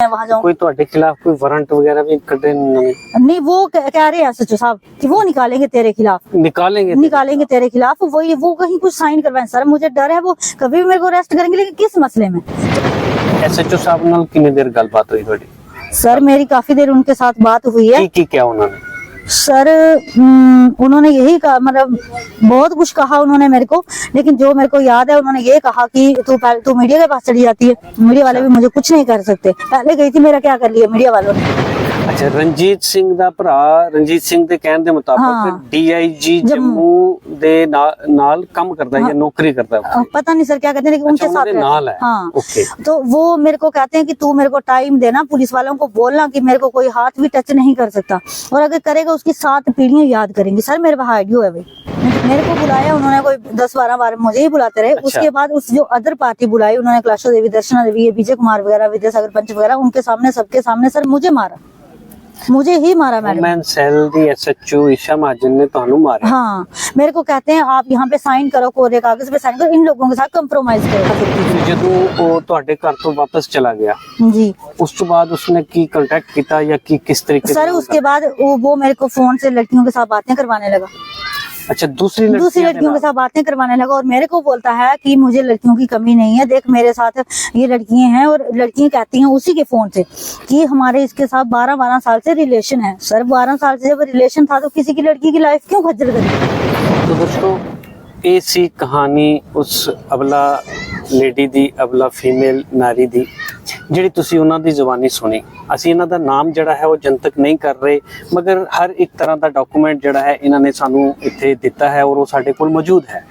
वहाँ जाऊँ। कोई ਤੁਹਾਡੇ खिलाफ कोई वारंट वगैरह भी कटे नहीं, वो कह रहे हैं SHO साहब कि वो निकालेंगे तेरे खिलाफ, निकालेंगे तेरे खिलाफ। वो कहीं कुछ साइन करवाएं सर, मुझे डर है वो कभी भी मेरे को अरेस्ट करेंगे, लेकिन किस मसले में। SHO साहब नाल कितनी देर गलबात हुई थोड़ी? सर मेरी काफी देर उनके साथ बात हुई है। की क्या उन्होंने? सर उन्होंने यही कहा, मतलब बहुत कुछ कहा उन्होंने मेरे को, लेकिन जो मेरे को याद है उन्होंने ये कहा कि तू मीडिया के पास चली जाती है, मीडिया वाले भी मुझे कुछ नहीं कर सकते। पहले गई थी, मेरा क्या कर लिया मीडिया वालों ने। अच्छा, रणजीत सिंह दा भरा रणजीत सिंह दे कहने दे मुताबिक DIG जम्मू दे नाल काम करता है या नौकरी करता है, पता नहीं सर क्या कहते हैं, लेकिन उनके साथ नाल है। हाँ, तो वो मेरे को कहते हैं कि तू मेरे को टाइम देना, पुलिस वालों को बोलना कि मेरे को कोई हाथ भी टच नहीं कर सकता, और अगर करेगा उसकी 7 पीढ़ियां याद करेंगे। सर मेरे पास आइडियो है भाई, मेरे को बुलाया उन्होंने, कोई 10-12 बार मुझे ही बुलाते रहे। उसके बाद उस जो अदर पार्टी बुलाई उन्होंने, कैलाशो देवी, दर्शना देवी, विजय कुमार वगैरह, विद्यासागर पंच वगैरह, उनके सामने, सबके सामने सर मुझे मारा, मुझे ही मारा मैडम। वुमेन सेल दी SHO ईशा महाजन ने ਤੁਹਾਨੂੰ मारा। हाँ, मेरे को कहते हैं आप यहाँ पे साइन करो, कोरे कागज पे साइन करो, इन लोगों के साथ कंप्रोमाइज करो। ਜਦੋਂ ਉਹ ਤੁਹਾਡੇ ਘਰ ਤੋਂ ਵਾਪਸ ਚਲਾ ਗਿਆ जी, ਉਸ ਤੋਂ ਬਾਅਦ उसने की कांटेक्ट किया या की किस तरीके सर उसके बाद वो मेरे को फोन से लड़कियों के साथ बातें करवाने लगा। अच्छा, दूसरी लड़कियों के साथ बातें करवाने लगा, और मेरे को बोलता है कि मुझे लड़कियों की कमी नहीं है, देख मेरे साथ ये लड़कियां हैं, और लड़कियां कहती हैं उसी के फोन से कि हमारे इसके साथ 12-12 साल से रिलेशन है। सर 12 साल से जब रिलेशन था तो किसी की लड़की की लाइफ क्यों खज्जल करी? तो दोस्तों ये सी कहानी उस अबला लेडी दी, अबला फीमेल नारी दी, ਜਿਹੜੀ ਤੁਸੀਂ ਉਹਨਾਂ ਦੀ ਜ਼ੁਬਾਨੀ ਸੁਣੀ। ਅਸੀਂ ਇਹਨਾਂ ਦਾ ਨਾਮ ਜਿਹੜਾ ਹੈ ਉਹ ਜਨਤਕ ਨਹੀਂ ਕਰ ਰਹੇ, ਮਗਰ ਹਰ ਇੱਕ ਤਰ੍ਹਾਂ ਦਾ ਡਾਕੂਮੈਂਟ ਜਿਹੜਾ ਹੈ ਇਹਨਾਂ ਨੇ ਸਾਨੂੰ ਇੱਥੇ ਦਿੱਤਾ ਹੈ, ਔਰ ਉਹ ਸਾਡੇ ਕੋਲ ਮੌਜੂਦ ਹੈ।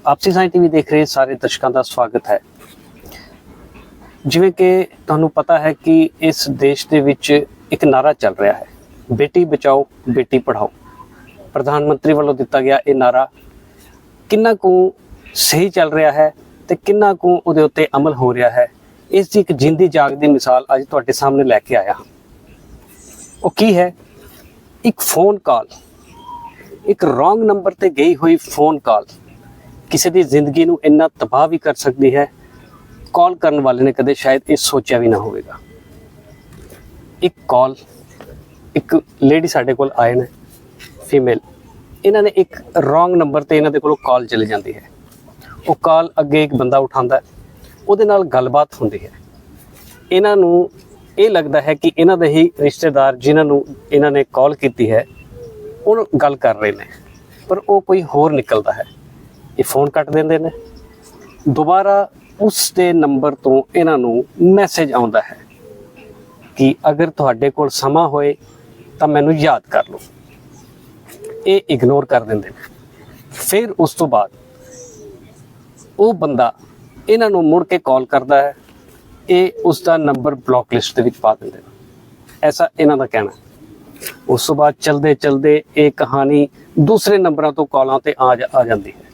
ਆਪਸੀ ਸਾਂਝ TV ਦੇਖ ਰਹੇ ਸਾਰੇ ਦਰਸ਼ਕਾਂ ਦਾ ਸਵਾਗਤ ਹੈ। ਜਿਵੇਂ ਕਿ ਤੁਹਾਨੂੰ ਪਤਾ ਹੈ ਕਿ ਇਸ ਦੇਸ਼ ਦੇ ਵਿੱਚ ਇੱਕ ਨਾਰਾ ਚੱਲ ਰਿਹਾ ਹੈ, ਬੇਟੀ ਬਚਾਓ ਬੇਟੀ ਪੜ੍ਹਾਓ। ਪ੍ਰਧਾਨ ਮੰਤਰੀ ਵੱਲੋਂ ਦਿੱਤਾ ਗਿਆ ਇਹ ਨਾਰਾ ਕਿੰਨਾ ਕੁ ਸਹੀ ਚੱਲ ਰਿਹਾ ਹੈ ਤੇ ਕਿੰਨਾ ਕੁ ਉਹਦੇ ਉੱਤੇ ਅਮਲ ਹੋ ਰਿਹਾ ਹੈ, ਇਸ ਦੀ ਇੱਕ ਜਿੰਦੀ ਜਾਗਦੀ ਮਿਸਾਲ ਅੱਜ ਤੁਹਾਡੇ ਸਾਹਮਣੇ ਲੈ ਕੇ ਆਇਆ ਹਾਂ। ਉਹ ਕੀ ਹੈ? ਇੱਕ ਫੋਨ ਕਾਲ, ਇੱਕ ਰੋਂਗ ਨੰਬਰ ਤੇ ਗਈ ਹੋਈ ਫੋਨ ਕਾਲ ਕਿਸੇ ਦੀ ਜ਼ਿੰਦਗੀ ਨੂੰ ਇੰਨਾ ਤਬਾਹ ਵੀ ਕਰ ਸਕਦੀ ਹੈ, ਕਾਲ ਕਰਨ ਵਾਲੇ ਨੇ ਕਦੇ ਸ਼ਾਇਦ ਇਹ ਸੋਚਿਆ ਵੀ ਨਾ ਹੋਵੇਗਾ। ਇੱਕ ਕਾਲ, ਇੱਕ ਲੇਡੀ ਸਾਡੇ ਕੋਲ ਆਏ ਨੇ, ਫੀਮੇਲ, ਇਹਨਾਂ ਨੇ ਇੱਕ ਰੋਂਗ ਨੰਬਰ ਤੇ ਇਹਨਾਂ ਦੇ ਕੋਲੋਂ ਕਾਲ ਚਲੀ ਜਾਂਦੀ ਹੈ। ਉਹ ਕਾਲ ਅੱਗੇ ਇੱਕ ਬੰਦਾ ਉਠਾਉਂਦਾ, ਉਹਦੇ ਨਾਲ ਗੱਲਬਾਤ ਹੁੰਦੀ ਹੈ। ਇਹਨਾਂ ਨੂੰ ਇਹ ਲੱਗਦਾ ਹੈ ਕਿ ਇਹਨਾਂ ਦੇ ਹੀ ਰਿਸ਼ਤੇਦਾਰ ਜਿਨ੍ਹਾਂ ਨੂੰ ਇਹਨਾਂ ਨੇ ਕਾਲ ਕੀਤੀ ਹੈ ਉਹ ਗੱਲ ਕਰ ਰਹੇ ਨੇ, ਪਰ ਉਹ ਕੋਈ ਹੋਰ ਨਿਕਲਦਾ ਹੈ। ਇਹ ਫੋਨ ਕੱਟ ਦਿੰਦੇ ਨੇ, ਦੁਬਾਰਾ ਉਸ ਦੇ ਨੰਬਰ ਤੋਂ ਇਹਨਾਂ ਨੂੰ ਮੈਸੇਜ ਆਉਂਦਾ ਹੈ ਕਿ ਅਗਰ ਤੁਹਾਡੇ ਕੋਲ ਸਮਾਂ ਹੋਏ ਤਾਂ ਮੈਨੂੰ ਯਾਦ ਕਰ ਲਓ। ਇਹ ਇਗਨੋਰ ਕਰ ਦਿੰਦੇ ਨੇ। ਫਿਰ ਉਸ ਤੋਂ ਬਾਅਦ ਉਹ ਬੰਦਾ ਇਹਨਾਂ ਨੂੰ ਮੁੜ ਕੇ ਕਾਲ ਕਰਦਾ ਹੈ, ਇਹ ਉਸ ਦਾ ਨੰਬਰ ਬਲੌਕ ਲਿਸਟ ਦੇ ਵਿੱਚ ਪਾ ਦਿੰਦੇ ਨੇ। ਐਸਾ ਇਹਨਾਂ ਦਾ ਕਹਿਣਾ। ਉਸ ਤੋਂ ਬਾਅਦ ਚਲਦੇ ਚਲਦੇ ਇਹ ਕਹਾਣੀ ਦੂਸਰੇ ਨੰਬਰਾਂ ਤੋਂ ਕਾਲਾਂ ਤੇ ਆ ਜਾਂਦੀ ਹੈ।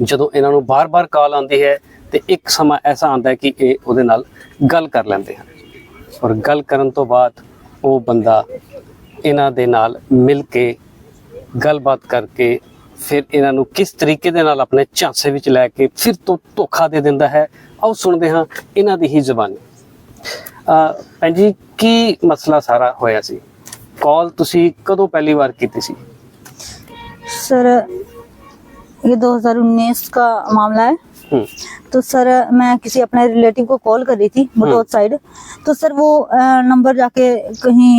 ਜਦੋਂ ਇਹਨਾਂ ਨੂੰ ਬਾਰ-ਬਾਰ ਕਾਲ ਆਉਂਦੀ ਹੈ ਤੇ ਇੱਕ ਸਮਾਂ ਐਸਾ ਆਉਂਦਾ ਹੈ ਕਿ ਇਹ ਉਹਦੇ ਨਾਲ ਗੱਲ ਕਰ ਲੈਂਦੇ ਹਨ, ਔਰ ਗੱਲ ਕਰਨ ਤੋਂ ਬਾਅਦ ਉਹ ਬੰਦਾ ਇਹਨਾਂ ਦੇ ਨਾਲ ਮਿਲ ਕੇ ਗੱਲਬਾਤ ਕਰਕੇ ਫਿਰ ਇਹਨਾਂ ਨੂੰ ਕਿਸ ਤਰੀਕੇ ਦੇ ਨਾਲ ਆਪਣੇ ਝਾਂਸੇ ਵਿੱਚ ਲੈ ਕੇ ਫਿਰ ਤੋਂ ਧੋਖਾ ਦੇ ਦਿੰਦਾ ਹੈ। ਆਓ ਸੁਣਦੇ ਹਾਂ ਇਹਨਾਂ ਦੀ ਹੀ ਜ਼ੁਬਾਨੀ। ਭੈਣ ਜੀ, ਕੀ ਮਸਲਾ ਸਾਰਾ ਹੋਇਆ ਸੀ? ਕਾਲ ਤੁਸੀਂ ਕਦੋਂ ਪਹਿਲੀ ਵਾਰ ਕੀਤੀ ਸੀ? सर ये 2019 का मामला है। तो सर मैं किसी अपने रिलेटिव को कॉल कर रही थी बटोत साइड, तो सर वो नंबर जाके कहीं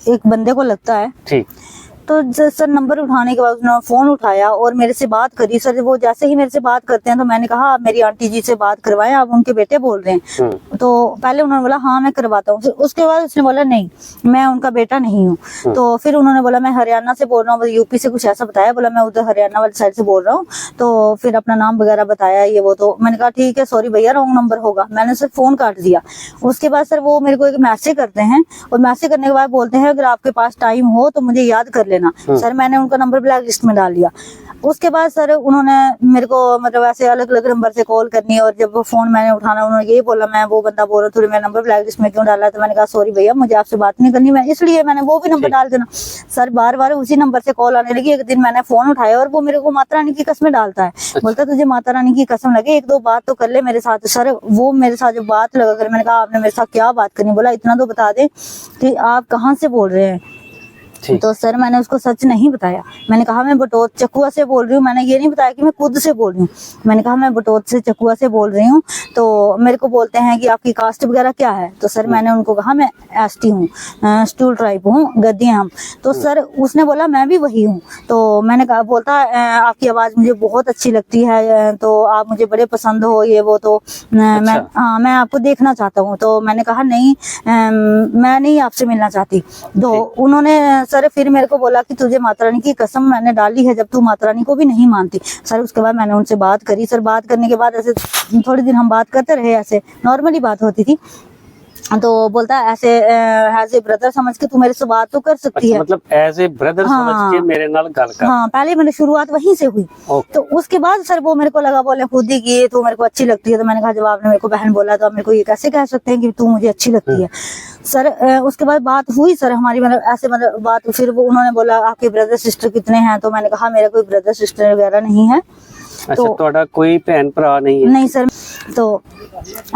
एक बंदे को लगता है। ठीक। तो सर नंबर उठाने के बाद उसने फोन उठाया और मेरे से बात करी। सर वो जैसे ही मेरे से बात करते हैं तो मैंने कहा आप मेरी आंटी जी से बात करवाएं, आप उनके बेटे बोल रहे हैं। तो पहले उन्होंने बोला हाँ मैं करवाता हूँ। उसके बाद उसने बोला नहीं मैं उनका बेटा नहीं हूँ। तो फिर उन्होंने बोला मैं हरियाणा से बोल रहा हूँ, यूपी से कुछ ऐसा बताया, बोला मैं उधर हरियाणा वाली साइड से बोल रहा हूँ। तो फिर अपना नाम वगैरह बताया ये वो। तो मैंने कहा ठीक है सॉरी भैया रॉन्ग नंबर होगा। मैंने सर फोन काट दिया। उसके बाद सर वो मेरे को एक मैसेज करते हैं और मैसेज करने के बाद बोलते हैं अगर आपके पास टाइम हो तो मुझे याद कर लेना। सर मैंने उनका नंबर ब्लैक लिस्ट में डाल दिया। उसके बाद सर उन्होंने मेरे को मतलब ऐसे अलग अलग नंबर से कॉल करनी, और जब वो फोन मैंने उठाना उन्होंने यही बोला, मैं वो बंदा बोल रहा थोड़ी मेरा नंबर ब्लैक लिस्ट में क्यों डाला। तो मैंने कहा सॉरी भैया मुझे आपसे बात नहीं करनी, मैं इसलिए मैंने वो भी नंबर डाल देना। सर बार बार उसी नंबर से कॉल आने लगी। एक दिन मैंने फोन उठाया और वो मेरे को माता रानी की कसमें डालता है, बोलता तुझे माता रानी की कसम लगे एक दो बात तो कर ले मेरे साथ। सर वो मेरे साथ जो बात लगा कर, मैंने कहा आपने मेरे साथ क्या बात करनी, बोला इतना तो बता दे कि आप कहाँ से बोल रहे हैं। तो सर मैंने उसको सच नहीं बताया, मैंने कहा मैं बटोत चकुआ से बोल रही हूँ, मैंने ये नहीं बताया कि मैं खुद से बोल रही हूँ। मैंने कहा मैं बटोत से चकुआ से बोल रही हूँ। तो मेरे को बोलते हैं कि आपकी कास्ट वगैरह क्या है। तो सर मैंने उनको कहा मैं एसटी हूँ, स्टूल ट्राइब हूँ, गद्दी हम। तो सर उसने बोला मैं भी वही हूँ। तो मैंने कहा, बोलता आपकी आवाज़ मुझे बहुत अच्छी लगती है, तो आप मुझे बड़े पसंद हो ये वो। तो मैं आपको देखना चाहता हूँ। तो मैंने कहा नहीं मैं नहीं आपसे मिलना चाहती। तो उन्होंने सर फिर मेरे को बोला कि तुझे माता रानी की कसम मैंने डाली है जब तू माता रानी को भी नहीं मानती। सर उसके बाद मैंने उनसे बात करी। सर बात करने के बाद ऐसे थोड़े दिन हम बात करते रहे, ऐसे नॉर्मली बात होती थी। तो बोलता है ऐसे एज ए ब्रदर समझ के तू मेरे से बात तो कर सकती है, मतलब एज ए ब्रदर समझ के मेरे नाल गल कर। हाँ पहले मेरी शुरुआत वहीं से हुई। तो उसके बाद सर वो मेरे को लगा बोले खुद ही की तू मेरे को अच्छी लगती है। तो मैंने कहा जब आपने मेरे को बहन बोला तो आप मेरे को ये कैसे कह सकते हैं कि तू मुझे अच्छी लगती है। सर उसके बाद बात हुई सर हमारी, मतलब ऐसे मतलब बात। फिर वो उन्होंने बोला आपके ब्रदर सिस्टर कितने हैं। तो मैंने कहा मेरा कोई ब्रदर सिस्टर वगैरह नहीं है। अच्छा, तो कोई बहन भरा नहीं है? नहीं सर। तो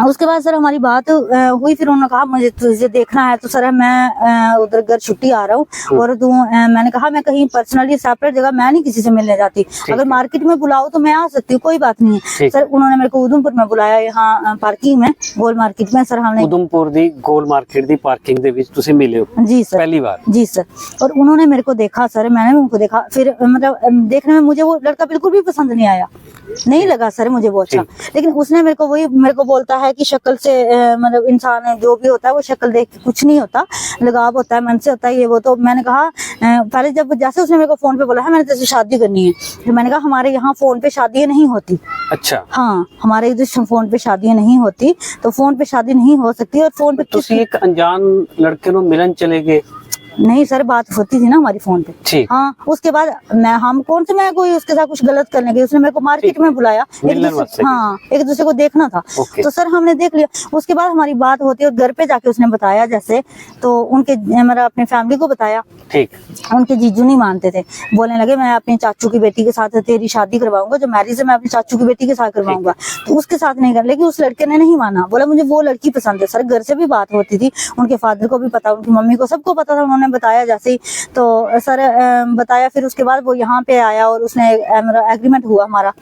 उसके बाद सर हमारी बात हुई। फिर उन्होंने कहा मुझे तुझे देखना है। तो सर मैं उधर घर छुट्टी आ रहा हूँ और तू मैंने कहा मैं कहीं पर्सनली सेपरेट जगह मैं नहीं किसी से मिलने जाती, अगर मार्केट में बुलाओ तो मैं आ सकती हूँ, कोई बात नहीं है। सर उन्होंने मेरे को उधमपुर में बुलाया, यहाँ पार्किंग में गोल मार्केट में। सर हमने उधमपुर दी गोल मार्केट दी पार्किंग दे विच तुसी मिले हो? जी सर, पहली बार? जी सर। और उन्होंने मेरे को देखा सर, मैंने भी उनको देखा। फिर मतलब देखने में मुझे वो लड़का बिल्कुल भी पसंद नहीं आया, नहीं लगा सर मुझे वो अच्छा। लेकिन उसने मेरे को बोलता है कि शक्ल से मतलब इंसान जो भी होता है वो शक्ल देख के कुछ नहीं होता, लगाव होता है, मन से होता है ये वो। तो मैंने कहा पहले जब जैसे उसने मेरे को फोन पे बोला है मैंने तेरे शादी करनी है, तो मैंने कहा हमारे यहाँ फोन पे शादी नहीं होती। अच्छा। हाँ हमारे इधर फोन पे शादी नहीं होती, तो फोन पे शादी नहीं हो सकती। और फोन पे तुसी एक अनजान लड़के नु मिलन चले गए? नहीं सर बात होती थी ना हमारी फोन पे। हाँ उसके बाद मैं कोई उसके साथ कुछ गलत करने गई। उसने मेरे को मार्केट में बुलाया, एक दूसरे को देखना था। तो सर हमने देख लिया। उसके बाद हमारी बात होती है और घर पे जाके उसने बताया जैसे, तो उनके मतलब अपनी फैमिली को बताया। ठीक। उनके जीजू नहीं मानते थे, बोलने लगे मैं अपने चाचू की बेटी के साथ तेरी शादी करवाऊंगा, जो मैरिज है मैं अपनी चाचू की बेटी के साथ करवाऊंगा। तो उसके साथ नहीं कर, लेकिन उस लड़के ने नहीं माना, बोला मुझे वो लड़की पसंद है। सर घर से भी बात होती थी, उनके फादर को भी पता, उनकी मम्मी को, सबको पता था, उन्होंने बताया जैसे ही। तो सर बताया। फिर उसके बाद वो यहाँ पे आया और उसने एग्रीमेंट हुआ हमारा,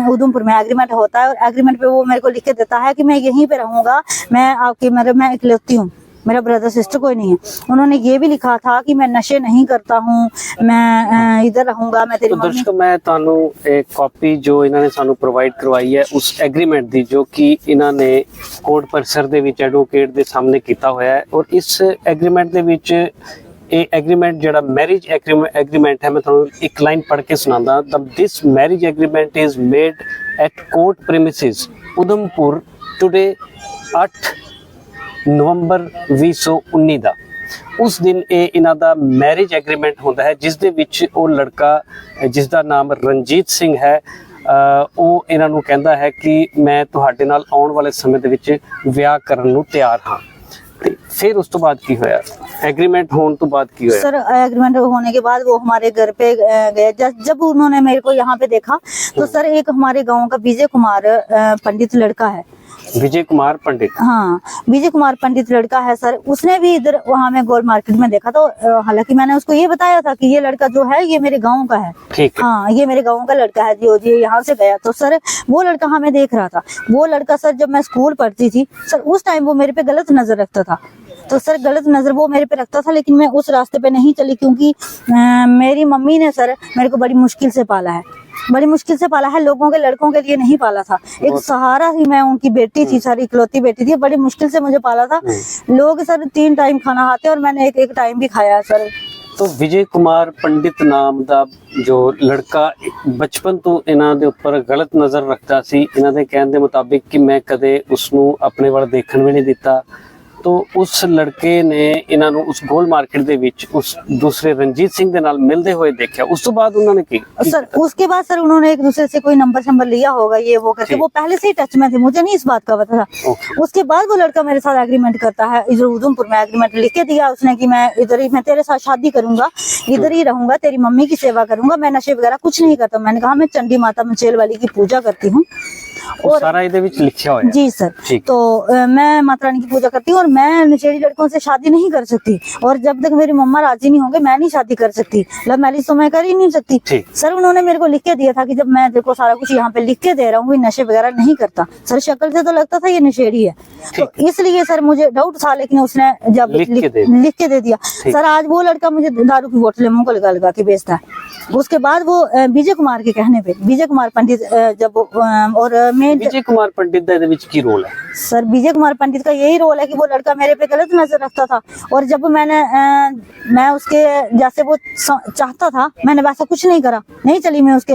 उधमपुर में एग्रीमेंट होता है। और एग्रीमेंट पे वो मेरे को लिख के देता है कि मैं यहीं पे रहूंगा, मैं आपकी मतलब मैं इकलौती हूँ, मेरा ब्रदर सिस्टर कोई नहीं है। उन्होंने ये भी लिखा था कि मैं नशे नहीं करता हूँ, मैं इधर रहूंगा, मैं तेरी दर्शक मैं तानू एक कॉपी जो इन्होंने सानू प्रोवाइड करवाई है उस एग्रीमेंट दी, जो कि इन्होंने कोर्ट परिसर दे विच एडवोकेट दे सामने कीता होया है। और इस एग्रीमेंट दे विच ये एग्रीमेंट जेड़ा मैरिज एग्रीमेंट है, मैं तुहानू एक लाइन पढ़ के सुनांदा। This marriage agreement is made at court premises Udhampur today 8 November 2019 ਦਾ। उस दिन ये इन्हां दा मैरिज एग्रीमेंट होंदा है, जिस दे विच वो लड़का जिसका नाम रंजीत सिंह है ਉਹ ਇਹਨਾਂ ਨੂੰ ਕਹਿੰਦਾ है कि मैं ਤੁਹਾਡੇ ਨਾਲ ਆਉਣ ਵਾਲੇ ਸਮੇਂ ਦੇ ਵਿੱਚ ਵਿਆਹ ਕਰਨ ਨੂੰ ਤਿਆਰ ਹਾਂ। फिर उस तो बाद की होया? एग्रीमेंट होने तो बाद की होया? सर एग्रीमेंट होने के बाद वो हमारे घर पे गए। जब उन्होंने मेरे को यहाँ पे देखा तो सर एक हमारे गांव का विजय कुमार पंडित लड़का है। विजय कुमार पंडित? हाँ विजय कुमार पंडित लड़का है सर, उसने भी इधर वहाँ में गोल मार्केट में देखा। तो हालांकि मैंने उसको ये बताया था कि ये लड़का जो है ये मेरे गाँव का है। ठीक है। हाँ ये मेरे गाँव का लड़का है जो जी यहाँ से गया। तो सर वो लड़का हमें देख रहा था। वो लड़का सर जब मैं स्कूल पढ़ती थी सर उस टाइम वो मेरे पे गलत नजर रखता था। तो सर गलत नजर वो मेरे पे रखता था, लेकिन मैं उस रास्ते पे नहीं चली, क्योंकि मेरी मम्मी ने सर मेरे को बड़ी मुश्किल से पाला है, बड़ी मुश्किल से पाला है, लोगों के लड़कों के लिए नहीं पाला था। एक सहारा थी, मैं उनकी बेटी थी सर, इकलौती बेटी थी, बड़ी मुश्किल से मुझे पाला था। लोग सर 3 टाइम खाना खाते और मैंने एक टाइम भी खाया सर। तो विजय कुमार पंडित नाम दा जो लड़का बचपन तो इन्हां दे उपर गलत नजर रखता सी, इन्हां दे कहण दे मुताबिक कि मैं कदे उसनू अपने वाल देखण भी नहीं दिता, तो उस लड़के ने इन्हां नूं उस गोल मार्केट दे विच उस दूसरे रंजीत सिंह दे नाल मिलदे हुए देखा, उस तो बाद उन्होंने की सर उसके बाद सर उन्होंने एक दूसरे से कोई नंबर शंबर लिया होगा ये वो करके, ठीक। वो पहले से ही टच में थे, मुझे नहीं इस बात का पता था। ओके। उसके बाद वो लड़का मेरे साथ एग्रीमेंट करता है, इधर उधमपुर में एग्रीमेंट लिख के दिया उसने कि मैं इधर ही, मैं तेरे साथ शादी करूंगा, इधर ही रहूंगा, तेरी मम्मी की सेवा करूंगा, मैं नशे वगैरह कुछ नहीं करता। मैंने कहा मैं चंडी माता मचेल वाली की पूजा करती हूँ और सारा इहदे विच लिखिया होया। जी सर, ठीक। तो मैं माता रानी की पूजा करती हूँ और मैं नशेड़ी लड़कों से शादी नहीं कर सकती, और जब तक मेरी मम्मा राजी नहीं होंगे मैं नहीं शादी कर सकती, लव मैरिज तो मैं कर ही नहीं सकती। ठीक। सर उन्होंने मेरे को लिख के दिया था कि जब मैं देखो सारा कुछ यहाँ पे लिख के दे रहा हूँ, नशे वगैरह नहीं करता। सर शक्ल से तो लगता था ये नशेड़ी है, तो इसलिए सर मुझे डाउट था, लेकिन उसने जब लिख के दे दिया। सर आज वो लड़का मुझे दारू की बोतलें मुंह को लगा लगा के बेचता है। उसके बाद वो विजय कुमार के कहने पे, विजय कुमार पंडित जब और मैं विजय कुमार पंडित दा इहदे विच की रोल है? सर विजय कुमार पंडित का यही रोल है कि वो लड़का मेरे पे गलत नजर रखता था, और जब मैं उसके जैसे वो चाहता था मैंने वैसा कुछ नहीं करा, नहीं चली मैं उसके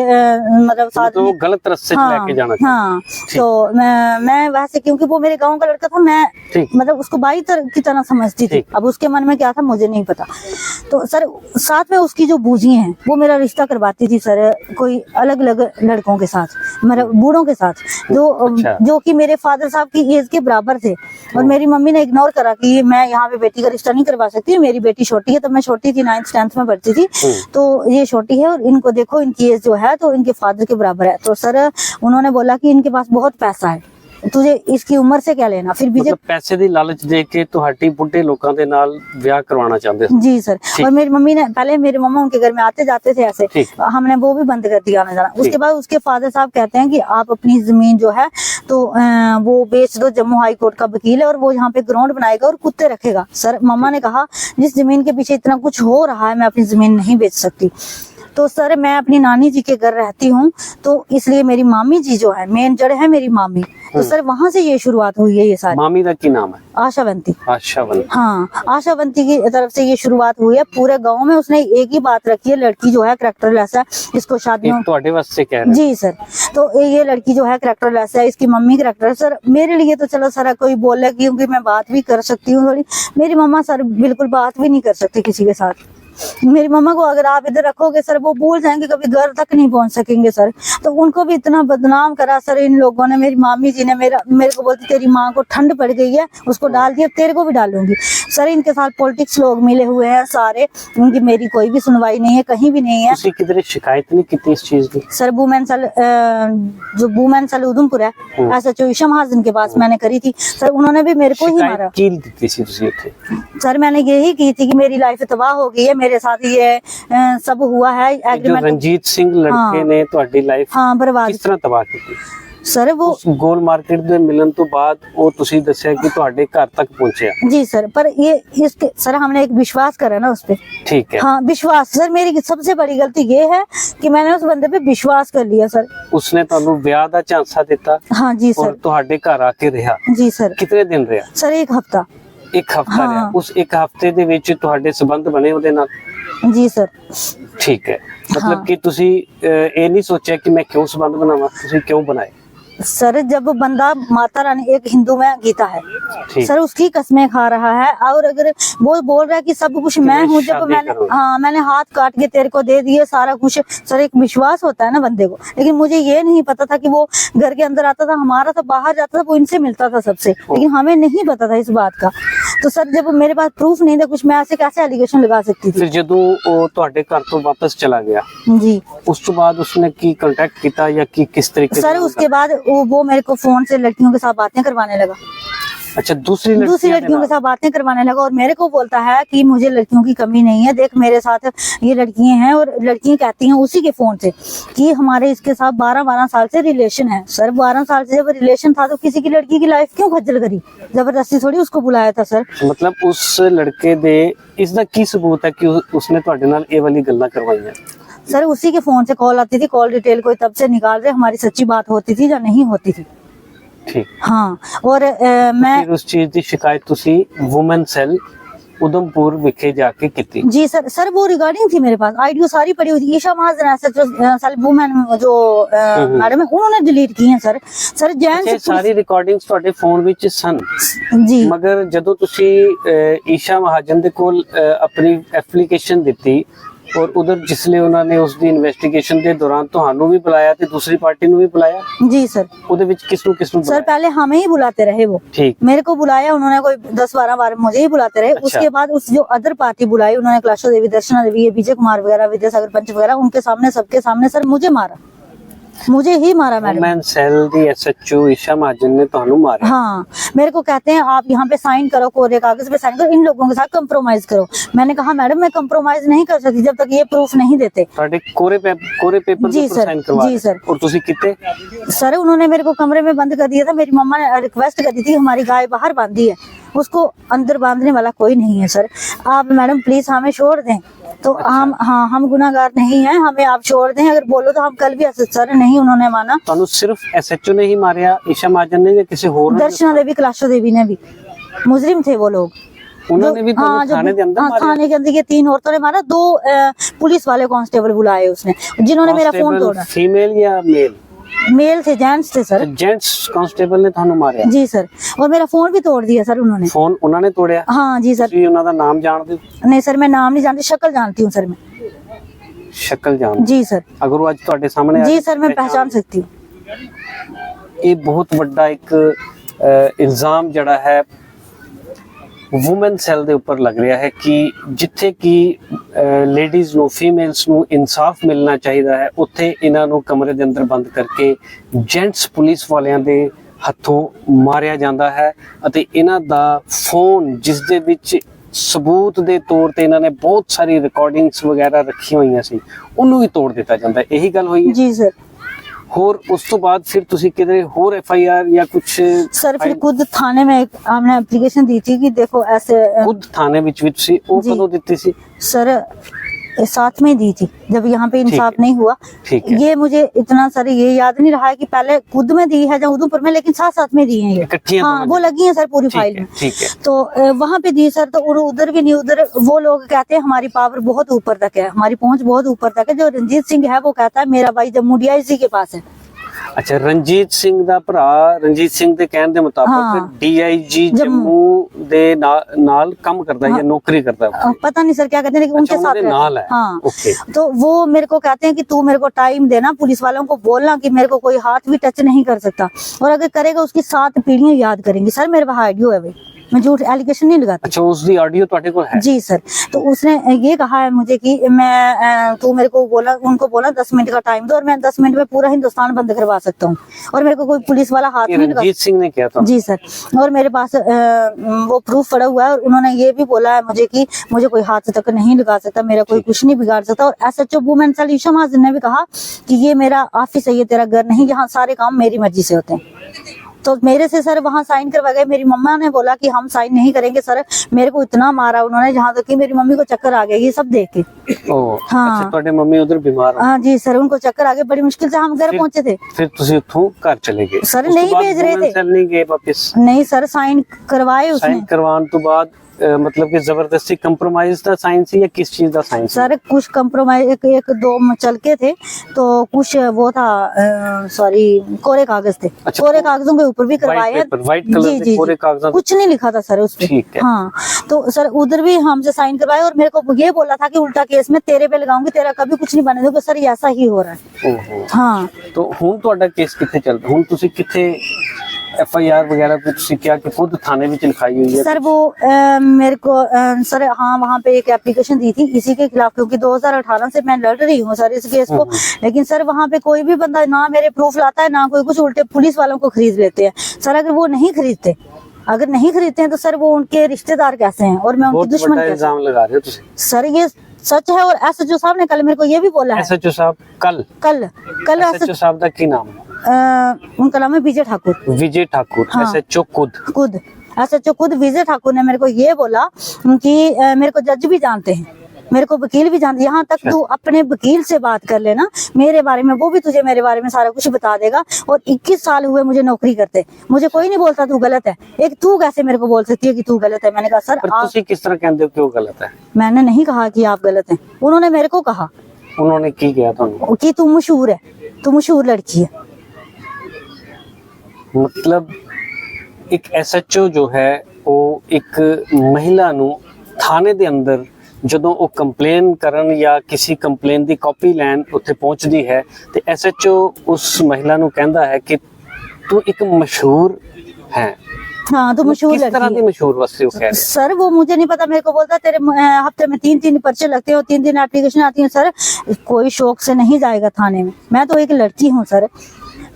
मतलब साथ तो वो गलत रास्ते से लेके जाना था। हाँ, तो मैं वैसे, क्योंकि वो मेरे गांव का लड़का था, मैं मतलब उसको भाई की तरह समझती थी। अब उसके मन में क्या था मुझे नहीं पता। तो सर साथ में उसकी जो बूजी हैं वो मेरा रिश्ता करवाती थी सर, कोई अलग अलग लड़कों के साथ, मतलब बूढ़ों के साथ, जो कि मेरे फादर साहब की एज के बराबर थे। और मेरी मम्मी ने इग्नोर करा कि मैं यहाँ पे बेटी का रिश्ता नहीं करवा सकती, मेरी बेटी छोटी है, तब मैं छोटी थी, 9th 10th में पढ़ती थी, तो ये छोटी है और इनको देखो इनकी एज जो है तो इनके फादर के बराबर है। तो सर उन्होंने बोला कि इनके पास बहुत पैसा है, तुझे इसकी उम्र से क्या लेना। फिर विजय मतलब पैसे दी लालच दे के ਤੁਹਾਡੀ बुढ़े लोगों के नाल ब्याह करवाना चाहते थे? जी सर। और मेरी मम्मी ने पहले, मेरे मम्मा उनके घर में आते जाते थे ऐसे, हमने वो भी बंद कर दिया आना जाना। उसके बाद उसके फादर साहब कहते हैं कि आप अपनी जमीन जो है तो वो बेच दो, जम्मू हाई कोर्ट का वकील है और वो यहाँ पे ग्राउंड बनाएगा और कुत्ते रखेगा। सर मम्मा ने कहा जिस जमीन के पीछे इतना कुछ हो रहा है मैं अपनी जमीन नहीं बेच सकती। तो सर मैं अपनी नानी जी के घर रहती हूँ, तो इसलिए मेरी मामी जी जो है, मेन जड़ है मेरी मामी, तो सर वहां से ये शुरुआत हुई है। ये सारी मामी का की नाम है? आशावंती। आशावंती, हाँ, आशावंती की तरफ से ये शुरुआत हुई है। पूरे गांव में उसने एक ही बात रखी है, लड़की जो है कैरेक्टरलेस है, इसको शादियों ਤੁਹਾਡੇ वास्ते कह रहे? जी सर। तो ये लड़की जो है कैरेक्टरलेस है, इसकी मम्मी कैरेक्टर। सर मेरे लिए तो चलो सर कोई बोले, क्योंकि मैं बात भी कर सकती हूँ थोड़ी, मेरी मम्मा सर बिल्कुल बात भी नहीं कर सकती किसी के साथ। मेरी मम्मा को अगर आप इधर रखोगे सर वो भूल जाएंगे, कभी घर तक नहीं पहुंच सकेंगे सर। तो उनको भी इतना बदनाम करा सर इन लोगों ने। मेरी मामी जी ने मेरे को बोलती तेरी माँ को ठंड पड़ गई है, उसको डाल दिया, तेरे को भी डालूंगी। सर इनके साथ पॉलिटिक्स लोग मिले हुए हैं सारे, उनकी मेरी कोई भी सुनवाई नहीं है, कहीं भी नहीं है। ਤੁਸੀਂ किधर शिकायत नहीं की इस चीज की? सर वुमेन सेल, जो वुमेन सेल उधमपुर है, SHO ईशा महाजन के पास मैंने करी थी सर। उन्होंने भी मेरे को ही मारा। की दी सी तुसी उत्थे? सर मैंने यही की थी कि मेरी लाइफ तबाह हो गई है, मेरे साथ ये सब हुआ है। जो एग्रीमेंट रंजीत सिंह लड़के ने ਤੁਹਾਡੀ लाइफ बर्बाद किस तरह तबाह की? सर वो गोल मार्केट ਦੇ ਮਿਲਣ ਤੋਂ ਬਾਅਦ ਉਹ ਤੁਸੀਂ ਦੱਸਿਆ कि ਤੁਹਾਡੇ घर तक पहुंचे? जी सर, पर ये इसके सर हमने एक विश्वास करा ना उस पे। ठीक है। हाँ विश्वास। सर मेरी सबसे बड़ी गलती ये है कि मैंने उस बंदे पे विश्वास कर लिया सर। उसने ਤੁਹਾਨੂੰ ਵਿਆਹ ਦਾ ਝਾਂਸਾ ਦਿੱਤਾ? हाँ जी और सर। ਤੁਹਾਡੇ ਘਰ ਆ ਕੇ ਰਿਹਾ? जी सर। कितने दिन ਰਿਹਾ? सर 1 हफ्ता। एक हफ्ता हाँ। ਰਿਹਾ? उस एक हफ्ते ਦੇ ਵਿੱਚ ਤੁਹਾਡੇ ਸੰਬੰਧ ਬਣੇ ਉਹਦੇ ਨਾਲ? जी सर। ਠੀਕ ਹੈ। मतलब हाँ। कि ਤੁਸੀਂ ਇਹ ਨਹੀਂ ਸੋਚਿਆ कि मैं क्यों संबंध बनावा? ਤੁਸੀਂ क्यों बनाए? सर जब बंदा माता रानी, एक हिंदू में गीता है ठीक। सर, उसकी कसमें खा रहा है, और अगर वो बोल रहा है कि सब कुछ मैं हूँ, जब मैंने हाथ काट के तेरे को दे दिए सारा कुछ। सर एक विश्वास होता है ना बंदे को, लेकिन मुझे ये नहीं पता था कि वो घर के अंदर आता था हमारा, था बाहर जाता था, वो इनसे मिलता था सबसे, लेकिन हमें नहीं पता था इस बात का। तो सर जब मेरे पास प्रूफ नहीं था कुछ, मैं ऐसे कैसे एलिगेशन लगा सकती थी। फिर ਜਦੋਂ ਉਹ ਤੁਹਾਡੇ ਘਰ ਤੋਂ ਵਾਪਸ ਚਲਾ ਗਿਆ जी, ਉਸ ਤੋਂ ਬਾਅਦ ਉਸਨੇ ਕੀ ਕੰਟੈक्ट ਕੀਤਾ ਜਾਂ ਕੀ किस तरीके सर उसके बाद वो मेरे को फोन से लड़कियों के साथ बातें करवाने लगा। अच्छा, दूसरी लड़कियों के साथ बातें करवाने लगा, और मेरे को बोलता है कि मुझे लड़कियों की कमी नहीं है, देख मेरे साथ ये लड़कियां हैं। और लड़कियां कहती हैं उसी के फोन से कि हमारे इसके साथ 12 साल से रिलेशन है। सर 12 साल से जब रिलेशन था तो किसी की लड़की की लाइफ क्यों खज्जल करी? जबरदस्ती थोड़ी उसको बुलाया था सर। मतलब उस लड़के दे इसका की सबूत है कि उसने ਤੁਹਾਡੇ ਨਾਲ ਇਹ ਵਾਲੀ ਗੱਲਾਂ ਕਰਵਾਈਆਂ? सर उसी के फोन से कॉल आती थी, कॉल डिटेल कोई तब से निकाल रहे, हमारी सच्ची बात होती थी या नहीं होती थी। ठीक। हाँ, और मैं फिर उस चीज की शिकायत तुसी वुमेन सेल उधमपुर विखे जाके की? जी सर, सर वो रिगार्डिंग थी मेरे पास, आईडियो सारी पड़ी हुई थी। ईशा महाजन वुमेन जो मैडम है उन्होंने डिलीट की है सर। सर जेंट्स सारी रिकॉर्डिंग्स ਤੁਹਾਡੇ ਫੋਨ ਵਿੱਚ ਸਨ ਜੀ, ਮਗਰ ਜਦੋਂ ਤੁਸੀਂ ਈਸ਼ਾ ਮਹਾਜਨ ਦੇ ਕੋਲ ਆਪਣੀ ਐਪਲੀਕੇਸ਼ਨ ਦਿੱਤੀ और उधर जिसले उन्होंने उसकी इन्वेस्टिगेशन के दौरान ਤੁਹਾਨੂੰ भी बुलाया ਤੇ दूसरी पार्टी ਨੂੰ भी बुलाया? जी सर। ਉਹਦੇ ਵਿੱਚ ਕਿਸ ਨੂੰ सर पहले हमें ही बुलाते रहे वो, ठीक, मेरे को बुलाया उन्होंने, कोई 10-12 बार मुझे ही बुलाते रहे। अच्छा। उसके बाद उस जो अदर पार्टी बुलाई उन्होंने, कैलाशो देवी, दर्शना देवी, ये विजय कुमार वगैरह, विद्यासागर पंच वगैरह, उनके सामने सबके सामने सर मुझे मारा, मुझे ही मारा मैडम। वुमेन सेल दी एसएचओ ईशा महाजन ने ਤੁਹਾਨੂੰ मारा? हाँ, मेरे को कहते हैं आप यहाँ पे साइन करो, कोरे कागज पे साइन करो, इन लोगों के साथ कंप्रोमाइज करो। मैंने कहा मैडम मैं कंप्रोमाइज नहीं कर सकती जब तक ये प्रूफ नहीं देते। ਤੁਹਾਡੇ कोरे पेपर जी पर सर, साइन करवा जी सर। और ਤੁਸੀਂ किते? सर उन्होंने मेरे को कमरे में बंद कर दिया था। मेरी मम्मा ने रिक्वेस्ट करी थी, हमारी गाय बाहर बांधी है, उसको अंदर बांधने वाला कोई नहीं है। सर आप मैडम प्लीज हमें छोड़ दें। तो अच्छा। हम गुनाहगार नहीं हैं, हमें आप छोड़ दें, अगर बोलो तो हम कल भी सर नहीं, उन्होंने माना। ਤੁਹਾਨੂੰ सिर्फ एसएचओ ने ही मारिया, ईशा महाजन ने या किसी होर ने? दर्शना देवी, कैलाशो देवी ने भी, मुजरिम थे वो लोग। उन्होंने भी हाँ, थाने के अंदर मारा? थाने के अंदर ये 3 औरतों ने मारा, 2 पुलिस वाले कांस्टेबल बुलाए उसने, जिन्होंने मेरा फोन तोड़ा। फीमेल या मेल? मेल थे, जेंट्स थे सर। जेंट्स कांस्टेबल ने ਤੁਹਾਨੂੰ ਮਾਰਿਆ? जी सर, और मेरा फोन भी तोड़ दिया सर उन्होंने। फोन उन्होंने तोड़िया? हाँ जी सर। ਤੁਸੀਂ ਉਹਨਾਂ ਦਾ ਨਾਮ ਜਾਣਦੇ ਹੋ? नहीं सर, मैं नाम नहीं जानती, शक्ल जानती हूँ सर मैं। शक्ल जानते? जी सर। अगर वो आज ਤੁਹਾਡੇ ਸਾਹਮਣੇ जी सर, मैं पहचान सकती हूँ। ਇਹ ਬਹੁਤ ਵੱਡਾ ਇੱਕ ਇਲਜ਼ਾਮ ਜਿਹੜਾ ਹੈ ਵੂਮਨ ਸੈੱਲ ਦੇ ਉੱਪਰ ਲੱਗ ਰਿਹਾ ਹੈ ਕਿ ਜਿੱਥੇ ਕਿ ਲੇਡੀਜ਼ ਨੂੰ, ਫੀਮੇਲਸ ਨੂੰ ਇਨਸਾਫ ਮਿਲਣਾ ਚਾਹੀਦਾ ਹੈ, ਉੱਥੇ ਇਹਨਾਂ ਨੂੰ ਕਮਰੇ ਦੇ ਅੰਦਰ ਬੰਦ ਕਰਕੇ ਜੈਂਟਸ ਪੁਲਿਸ ਵਾਲਿਆਂ ਦੇ ਹੱਥੋਂ ਮਾਰਿਆ ਜਾਂਦਾ ਹੈ ਅਤੇ ਇਹਨਾਂ ਦਾ ਫੋਨ ਜਿਸ ਦੇ ਵਿੱਚ ਸਬੂਤ ਦੇ ਤੌਰ ਤੇ ਇਹਨਾਂ ਨੇ ਬਹੁਤ ਸਾਰੀ ਰਿਕਾਰਡਿੰਗਸ ਵਗੈਰਾ ਰੱਖੀਆਂ ਹੋਈਆਂ ਸੀ ਉਹਨੂੰ ਵੀ ਤੋੜ ਦਿੱਤਾ ਜਾਂਦਾ ਹੈ। ਇਹੀ ਗੱਲ ਹੋਈ ਹੈ जी सर। ਹੋਰ ਉਸ ਤੋਂ ਬਾਅਦ ਫਿਰ ਤੁਸੀਂ ਕਿਤੇ ਹੋਰ एफआईआर या कुछ? सर फिर खुद थाने में हमने एप्लीकेशन दी थी कि देखो ऐसे खुद थाने ਵਿੱਚ ਵੀ ਤੁਸੀਂ ਉਹ जी। ਕਦੋਂ ਦਿੱਤੀ ਸੀ? सर साथ में दी थी जब यहाँ पे इंसाफ है। नहीं हुआ। ठीक है। ये मुझे इतना सर ये याद नहीं रहा है कि पहले खुद में दी है या उधमपुर में, लेकिन साथ साथ में दी है ये। इकट्ठियां हाँ, दोनों वो लगी है सर पूरी ठीक फाइल है, में। ठीक है। तो वहाँ पे दी सर, तो उधर भी नहीं, उधर वो लोग कहते हैं हमारी पावर बहुत ऊपर तक है, हमारी पहुंच बहुत ऊपर तक है। जो रंजीत सिंह है वो कहता है मेरा भाई जम्मू DIC के पास है। ਅੱਛਾ, ਰਣਜੀਤ ਸਿੰਘ ਦਾ ਭਰਾ ਰਣਜੀਤ ਸਿੰਘ ਦੇ ਕਹਿਣ ਦੇ ਮੁਤਾਬਕ हाँ। DIG ਜੰਮੂ ਦੇ ਨਾਲ ਕੰਮ ਕਰਦਾ ਹੈ ਜਾਂ ਨੌਕਰੀ करता है? पता नहीं सर क्या कहते हैं, लेकिन उनके साथ रहता नाल है। हाँ। ओके। तो वो मेरे को कहते हैं कि तू मेरे को टाइम देना, पुलिस वालों को बोलना कि मेरे को कोई हाथ भी टच नहीं कर सकता, और अगर करेगा उसकी 7 पीढ़ियां याद करेंगी। सर मेरे पास आइडियो है भाई, मैं झूठ एलिगेशन नहीं लगाती। अच्छा, उसकी ऑडियो ਤੁਹਾਡੇ ਕੋਲ है? जी सर। तो उसने ये कहा है मुझे कि मैं तू मेरे को बोला, उनको बोला 10 मिनट का टाइम दो और मैं 10 मिनट में पूरा हिंदुस्तान बंद करवा सकता हूँ, और मेरे को कोई पुलिस वाला हाथ नहीं लगा। रंजीत सिंह ने किया था? जी सर, और मेरे पास वो प्रूफ पड़ा हुआ है, और उन्होंने ये भी बोला है मुझे कि मुझे कोई हाथ तक नहीं लगा सकता, मेरा कोई कुछ नहीं बिगाड़ सकता। और SHO वुमेन सेल ईशा महाजन ने भी कहा कि ये मेरा ऑफिस है, ये तेरा घर नहीं, यहाँ सारे काम मेरी मर्जी से होते हैं। तो मेरे से सर वहाँ साइन करवा गए। मेरी मम्मा ने बोला कि हम साइन नहीं करेंगे सर, मेरे को इतना मारा उन्होंने, जहाँ तक कि मेरी मम्मी को चक्कर आ गया ये सब देख के। ओह, हाँ। अच्छा, ਤੁਹਾਡੇ ਮੰਮੀ ਉਧਰ ਬਿਮਾਰ ਹੋ? हाँ जी सर, उनको चक्कर आ गए, बड़ी मुश्किल से हम घर पहुंचे थे। ਫਿਰ ਤੁਸੀਂ ਉੱਥੋਂ ਘਰ ਚਲੇ ਗਏ? सर ਉਸ ਤੋਂ नहीं ਬਾਅਦ भेज रहे women थे। cell नहीं गए वापस? नहीं सर, साइन करवाए उसने। ਸਾਈਨ ਕਰਵਾਉਣ ਤੋਂ ਬਾਅਦ मतलब कि जबरदस्ती कंप्रोमाइज ਦਾ ਸਾਈਨ ਸੀ ਜਾਂ ਕਿਸ ਚੀਜ਼ ਦਾ ਸਾਈਨ ਸੀ? सर कुछ कंप्रोमाइज, एक दो चल के थे, तो कुछ वो था सॉरी कोरे कागज थे। अच्छा, कोरे कागजों के ऊपर भी करवाए हैं। व्हाइट कलर के कोरे कागजात? कुछ नहीं लिखा था सर उस पे। ठीक है। हाँ, तो सर उधर भी हमसे साइन करवाए, और मेरे को ये बोला था कि उल्टा केस में तेरे पे लगाऊंगी, तेरा कभी कुछ नहीं बने दूंगा। सर ये ऐसा ही हो रहा है। ओहो। हाँ। तो ਹੁਣ ਤੁਹਾਡਾ ਕੇਸ ਕਿੱਥੇ ਚੱਲਦਾ? ਹੁਣ ਤੁਸੀਂ ਕਿੱਥੇ एफआईआर वगैरह कुछ क्या कि खुद थाने में लिखाई हुई है? सर वो मेरे को सर हाँ वहाँ पे एक एप्लीकेशन दी थी इसी के खिलाफ, क्योंकि 2018 से मैं लड़ रही हूँ सर इस केस को। लेकिन सर वहाँ पे कोई भी बंदा ना मेरे प्रूफ लाता है, ना कोई कुछ, उल्टे पुलिस वालों को खरीद लेते हैं। सर अगर वो नहीं खरीदते, अगर नहीं खरीदते हैं तो सर वो उनके रिश्तेदार कैसे हैं और मैं उनकी दुश्मन कैसे? इल्जाम लगा रहे हो तुसी? सर ये सच है, और SHO साहब ने कल मेरे को ये भी बोला है। SHO साहब कल SHO साहब का की नाम है? उनका नाम है विजय ठाकुर। विजय ठाकुर। हाँ। SHO खुद SHO खुद विजय ठाकुर ने मेरे को ये बोला कि मेरे को जज भी जानते हैं। मेरे को वकील भी जानती, यहाँ तक तू अपने वकील से बात कर लेना मेरे बारे में, वो भी तुझे मेरे बारे में सारा कुछ बता देगा। और 21 साल हुए मुझे नौकरी करते, मुझे कोई नहीं बोलता तू गलत है। एक तू कैसे मेरे को बोल सकती है कि तू गलत है? मैंने कहा सर पर तुसी किस तरह कहते हो कि वो गलत है? मैंने नहीं कहा कि आप गलत हैं, उन्होंने मेरे को कहा। उन्होंने की किया थानू? कि तू मशहूर है, तू मशहूर लड़की है। मतलब एक SHO जो है वो एक महिला ਨੂੰ ਥਾਣੇ ਦੇ ਅੰਦਰ ਜਦੋਂ ਉਹ ਕੰਪਲੇਨ ਕਰਨ ਜਾਂ ਕਿਸੇ ਕੰਪਲੇਨ ਦੀ ਕਾਪੀ ਲੈਣ ਉੱਥੇ ਪਹੁੰਚਦੀ ਹੈ ਤੇ SHO ਉਸ ਮਹਿਲਾ ਨੂੰ ਕਹਿੰਦਾ ਹੈ ਕਿ ਤੂੰ ਇੱਕ ਮਸ਼ਹੂਰ ਹੈ। हाँ तो मशहूर किस तरह लड़की की है। मशहूर वस्तु कह रहे हैं? सर वो मुझे नहीं पता, मेरे को बोलता तेरे हफ्ते में 3 पर्चे लगते हो, 3 एप्लीकेशन आती है। सर कोई शौक से नहीं जाएगा थाने में, मैं तो एक लड़की हूँ सर,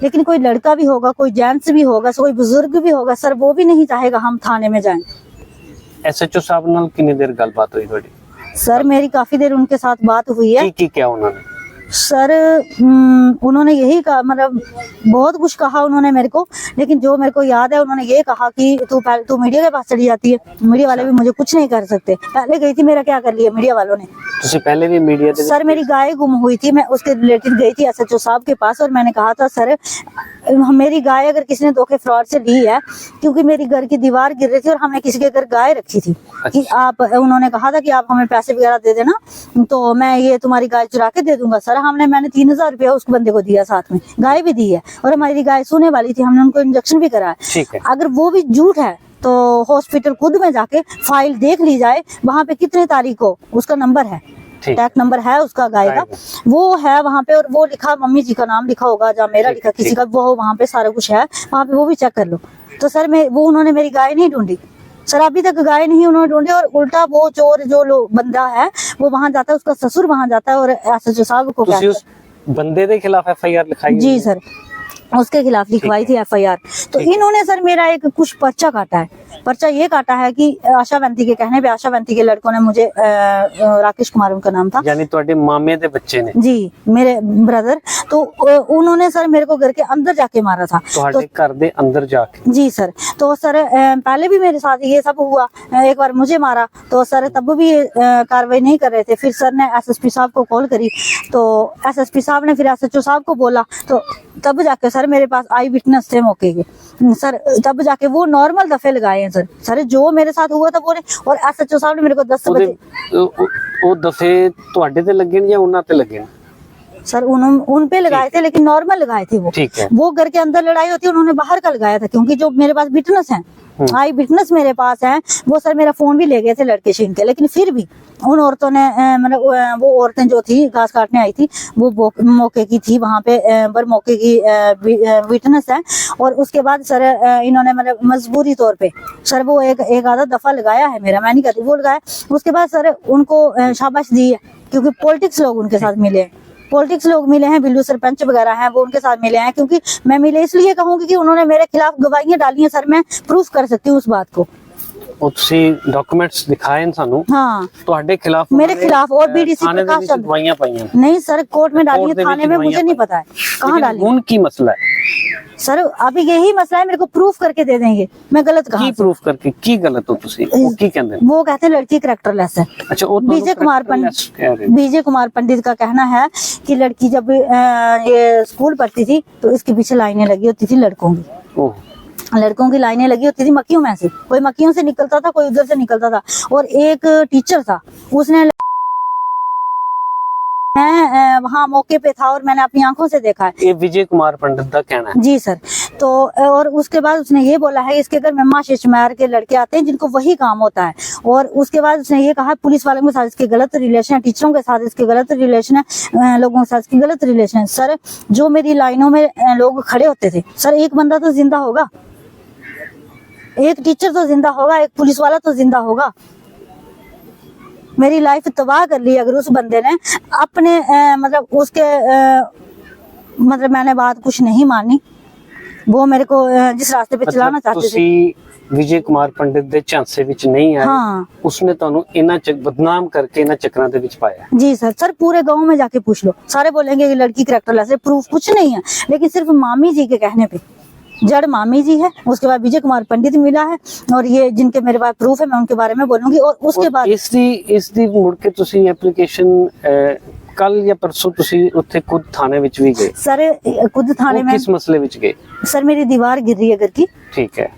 लेकिन कोई लड़का भी होगा, कोई जेंट्स भी होगा, कोई बुजुर्ग भी होगा सर, वो भी नहीं चाहेगा हम थाने में जाएं। SHO ਸਾਹਿਬ ਨਾਲ ਕਿੰਨੀ ਦੇਰ ਗੱਲਬਾਤ ਹੋਈ ਤੁਹਾਡੀ? सर मेरी काफी देर उनके साथ बात हुई है। ਕੀ ਕਿਹਾ ਉਹਨਾਂ ਨੇ? सर उन्होंने यही कहा, मतलब बहुत कुछ कहा उन्होंने मेरे को, लेकिन जो मेरे को याद है उन्होंने ये कहा कि तू मीडिया के पास चली जाती है, मीडिया वाले भी मुझे कुछ नहीं कर सकते। पहले गई थी, मेरा क्या कर लिया मीडिया वालों ने? ਤੁਸੀਂ ਪਹਿਲੇ ਵੀ ਮੀਡੀਆ ਦੇ सर मेरी गाय गुम हुई थी, मैं उसके रिलेटेड गई थी SHO साहब के पास, और मैंने कहा था सर मेरी गाय अगर किसी ने धोखे फ्रॉड से ली है, क्योंकि मेरी घर की दीवार गिर रही थी और हमने किसी के घर गाय रखी थी, कि आप, उन्होंने कहा था कि आप हमें पैसे वगैरह दे देना तो मैं ये तुम्हारी गाय चुरा के दे दूंगा। सर मैंने 3000 रुपया उस बंदे को दिया, साथ में गाय भी दी है, और हमारी गाय सोने वाली थी, हमने उनको इंजेक्शन भी कराया। ठीक है। अगर वो भी झूठ है तो हॉस्पिटल खुद में जाके फाइल देख ली जाए, वहां पे कितने तारीख को उसका नंबर है, टैग नंबर है उसका गाय का, वो है वहाँ पे, और वो लिखा मम्मी जी का नाम लिखा होगा या मेरा लिखा किसी का, वो वहाँ पे सारा कुछ है, वहाँ पे वो भी चेक कर लो। तो सर मैं वो उन्होंने मेरी गाय नहीं ढूंढी सर, अभी तक गाय नहीं उन्होंने ढूंढी, और उल्टा वो चोर जो बंदा है वो वहाँ जाता है, उसका ससुर वहाँ जाता है और SHO साहब को ਤੁਸੀਂ ਉਸ ਬੰਦੇ ਦੇ ਖਿਲਾਫ FIR ਲਿਖਾਈ? जी सर उसके खिलाफ लिखवाई थी FIR। तो इन्होंने सर मेरा एक कुछ पर्चा काटा है, पर्चा ये काटा है कि आशा वंती के कहने पे, आशा वंती के लड़कों ने मुझे राकेश कुमार उनका नाम था, यानी ਤੁਹਾਡੇ ਮਾਮੇ ਦੇ ਬੱਚੇ ਨੇ? जी मेरे ब्रदर, तो उन्होंने सर मेरे को घर के अंदर जाके मारा था। ਤੁਹਾਡੇ ਘਰ ਦੇ ਅੰਦਰ ਜਾ ਕੇ? जी सर, तो सर पहले भी मेरे साथ ये सब हुआ, एक बार मुझे मारा तो सर तब भी कार्रवाई नहीं कर रहे थे। फिर सर ने SSP साहब को कॉल करी, तो SSP साहब ने फिर SHO साहब को बोला, तो तब जाके सर मेरे पास आई विटनेस थे मौके के सर, तब जाके वो नॉर्मल दफे लगाए हैं सर। सर जो मेरे साथ हुआ था वो, और SHO साहब ने मेरे को 10 बजे ਉਹ ਦਫੇ ਤੁਹਾਡੇ ਤੇ ਲੱਗੇ ਨੇ ਜਾਂ ਉਹਨਾਂ ਤੇ ਲੱਗੇ ਨੇ? सर उन पे लगाए थे, लेकिन नॉर्मल लगाए थे वो। ठीक है। वो घर के अंदर लड़ाई होती है, उन्होंने बाहर का लगाया था, क्योंकि जो मेरे पास विटनेस है, आई विटनेस मेरे पास है, वो सर मेरा फोन भी ले गए थे लड़के छीन के, लेकिन फिर भी उन औरतों ने, मतलब वो औरतें जो थी घास काटने आई थी, वो मौके की थी वहाँ पे, पर मौके की विटनेस है। और उसके बाद सर इन्होंने मतलब मजबूरी तौर पे सर वो एक आधा दफा लगाया है मेरा, मैं नहीं कहती, वो लगाया। उसके बाद सर उनको शाबाश दी है, क्योंकि पॉलिटिक्स लोग उनके साथ मिले हैं, पॉलिटिक्स लोग मिले हैं, बिल्लू सरपंच वगैरह हैं वो उनके साथ मिले हैं, क्योंकि मैं मिले इसलिए कहूंगी कि उन्होंने मेरे खिलाफ गवाहियां डाली हैं सर, मैं प्रूफ कर सकती हूँ उस बात को। ਉਹ ਤੁਸੀਂ ਡਾਕੂਮੈਂਟਸ ਦਿਖਾਏ ਨੇ ਸਾਨੂੰ? हाँ ਤੁਹਾਡੇ ਖਿਲਾਫ मेरे खिलाफ, और BDC प्रकाश चंद ਦਵਾਈਆਂ ਪਾਈਆਂ? नहीं सर, कोर्ट में डाली है, थाने में मुझे नहीं पता है कहाँ डाली। ਹੁਣ ਕੀ ਮਸਲਾ ਹੈ सर अभी यही मसला है, मेरे को प्रूफ करके दे देंगे, मैं गलत ਕੀ कहा। ਪ੍ਰੂਫ ਕਰਕੇ ਕੀ ਗਲਤ ਹੋ ਤੁਸੀਂ? ਉਹ ਕੀ ਕਹਿੰਦੇ ਨੇ? वो कहते हैं लड़की करेक्टरलेस है। अच्छा, वो बीजे कुमार पंडित, कह रहे हैं। बीजे कुमार पंडित का कहना है कि लड़की जब ये स्कूल पढ़ती थी तो इसके पीछे लाइनें लगी होती थी लड़कों की, ओह, लड़कों की लाइनें लगी होती थी मक्खियों में से, कोई मक्खियों से निकलता था, कोई उधर से निकलता था। और एक टीचर था, उसने, मैं वहाँ मौके पे था और मैंने अपनी आंखों से देखा है। ये विजय कुमार पंडित का कहना है? जी सर। तो और उसके बाद उसने ये बोला है इसके घर मेम्मा शेषमार के लड़के आते हैं जिनको वही काम होता है। और उसके बाद उसने ये कहा पुलिस वालों के साथ इसके गलत रिलेशन है, टीचरों के साथ इसके गलत रिलेशन है, लोगों के साथ इसके गलत रिलेशन है। सर जो मेरी लाइनों में लोग खड़े होते थे सर, एक बंदा तो जिंदा होगा, एक टीचर तो जिंदा होगा, एक पुलिस वाला तो जिंदा होगा। मेरी लाइफ तबाह कर ली अगर उस बंदे ने अपने मतलब उसके मतलब मैंने बात कुछ नहीं मानी, वो मेरे को जिस रास्ते पे चलाना चाहते थे। ਤੁਸੀਂ ਵਿਜੇ ਕੁਮਾਰ ਪੰਡਿਤ ਦੇ ਝਾਂਸੇ ਵਿੱਚ ਨਹੀਂ ਆਏ? हाँ उसने ਤੁਹਾਨੂੰ ਇਹਨਾਂ ਬਦਨਾਮ करके ਇਹਨਾਂ ਚੱਕਰਾਂ ਦੇ ਵਿੱਚ ਪਾਇਆ? जी सर। सर पूरे गांव में जाके पूछ लो, सारे बोलेंगे कि लड़की करैक्टरलेस है, प्रूफ कुछ नहीं है, लेकिन सिर्फ मामी जी के कहने पे जड़ मामी जी है, उसके बाद विजय कुमार पंडित मिला है, और ये जिनके मेरे पास प्रूफ है मैं उनके बारे में बोलूंगी। और उसके बाद ਇਸ ਦੀ ਮੁੜ ਕੇ ਤੁਸੀਂ ਐਪਲੀਕੇਸ਼ਨ ਕੱਲ ਜਾਂ ਪਰਸੋਂ ਤੁਸੀਂ ਉੱਥੇ ਖੁਦ ਥਾਣੇ ਵਿੱਚ ਵੀ ਗਏ? सर खुद थाने ਉਹ में ਕਿਸ ਮਸਲੇ ਵਿੱਚ ਗਏ? सर मेरी दीवार गिर रही है घर की, ठीक है,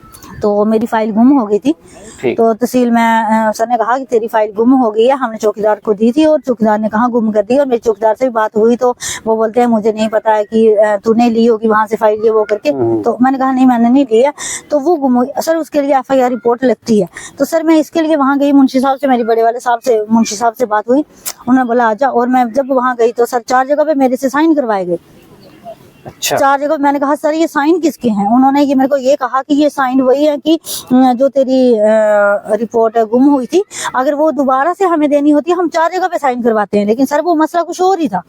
तो मेरी फाइल गुम हो गई थी। ठीक। तो तहसील में सर ने कहा कि तेरी फाइल गुम हो गई है, हमने चौकीदार को दी थी और चौकीदार ने कहा गुम कर दी। और मेरे चौकीदार से भी बात हुई तो वो बोलते हैं मुझे नहीं पता है कि तूने ली होगी वहां से फाइल ये वो करके। तो मैंने कहा नहीं मैंने नहीं ली है, तो वो गुम हुई। सर उसके लिए FIR रिपोर्ट लगती है, तो सर मैं इसके लिए वहां गई, मुंशी साहब से, मेरे बड़े वाले साहब से, मुंशी साहब से बात हुई, उन्होंने बोला आजा। और मैं जब वहां गई तो सर 4 जगह पे मेरे से साइन करवाए गए। अच्छा, 4 जगह। मैंने कहा सर ये साइन किसके हैं? उन्होंने ये मेरे को ये कहा कि ये साइन वही है कि जो तेरी रिपोर्ट गुम हुई थी, अगर वो दोबारा से हमें देनी होती है हम 4 जगह पे साइन करवाते हैं। लेकिन सर वो मसला कुछ और ही था।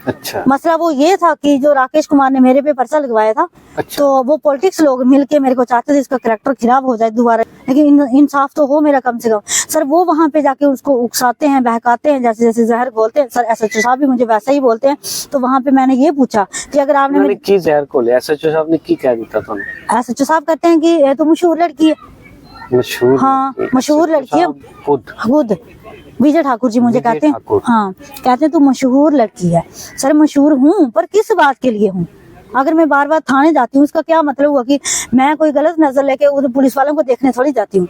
अच्छा, मसला वो ये था कि जो राकेश कुमार ने मेरे पे पर्चा लगवाया था, अच्छा। तो वो पॉलिटिक्स लोग मिलके मेरे को चाहते थे इसका कैरेक्टर खराब हो जाए दोबारा, लेकिन इंसाफ तो हो मेरा कम से कम। सर वो वहां पे जाके उसको उकसाते हैं, बहकाते हैं, जैसे जैसे जहर बोलते हैं। सर SHO साहब भी मुझे वैसा ही बोलते हैं। तो वहां पे मैंने ये पूछा कि अगर आपने उन्होंने की जहर को लिया? SHO साहब ने की कह दिया था? SHO साहब कहते हैं कि ये तो मशहूर लड़की है। मशहूर? हाँ, मशहूर लड़की है खुद विजय ठाकुर जी मुझे कहते हैं। हाँ, कहते हैं तू मशहूर लड़की है। सर मशहूर हूँ, पर किस बात के लिए हूँ? अगर मैं बार बार थाने जाती हूँ इसका क्या मतलब हुआ कि मैं कोई गलत नजर लेके उधर पुलिस वालों को देखने थोड़ी जाती हूँ।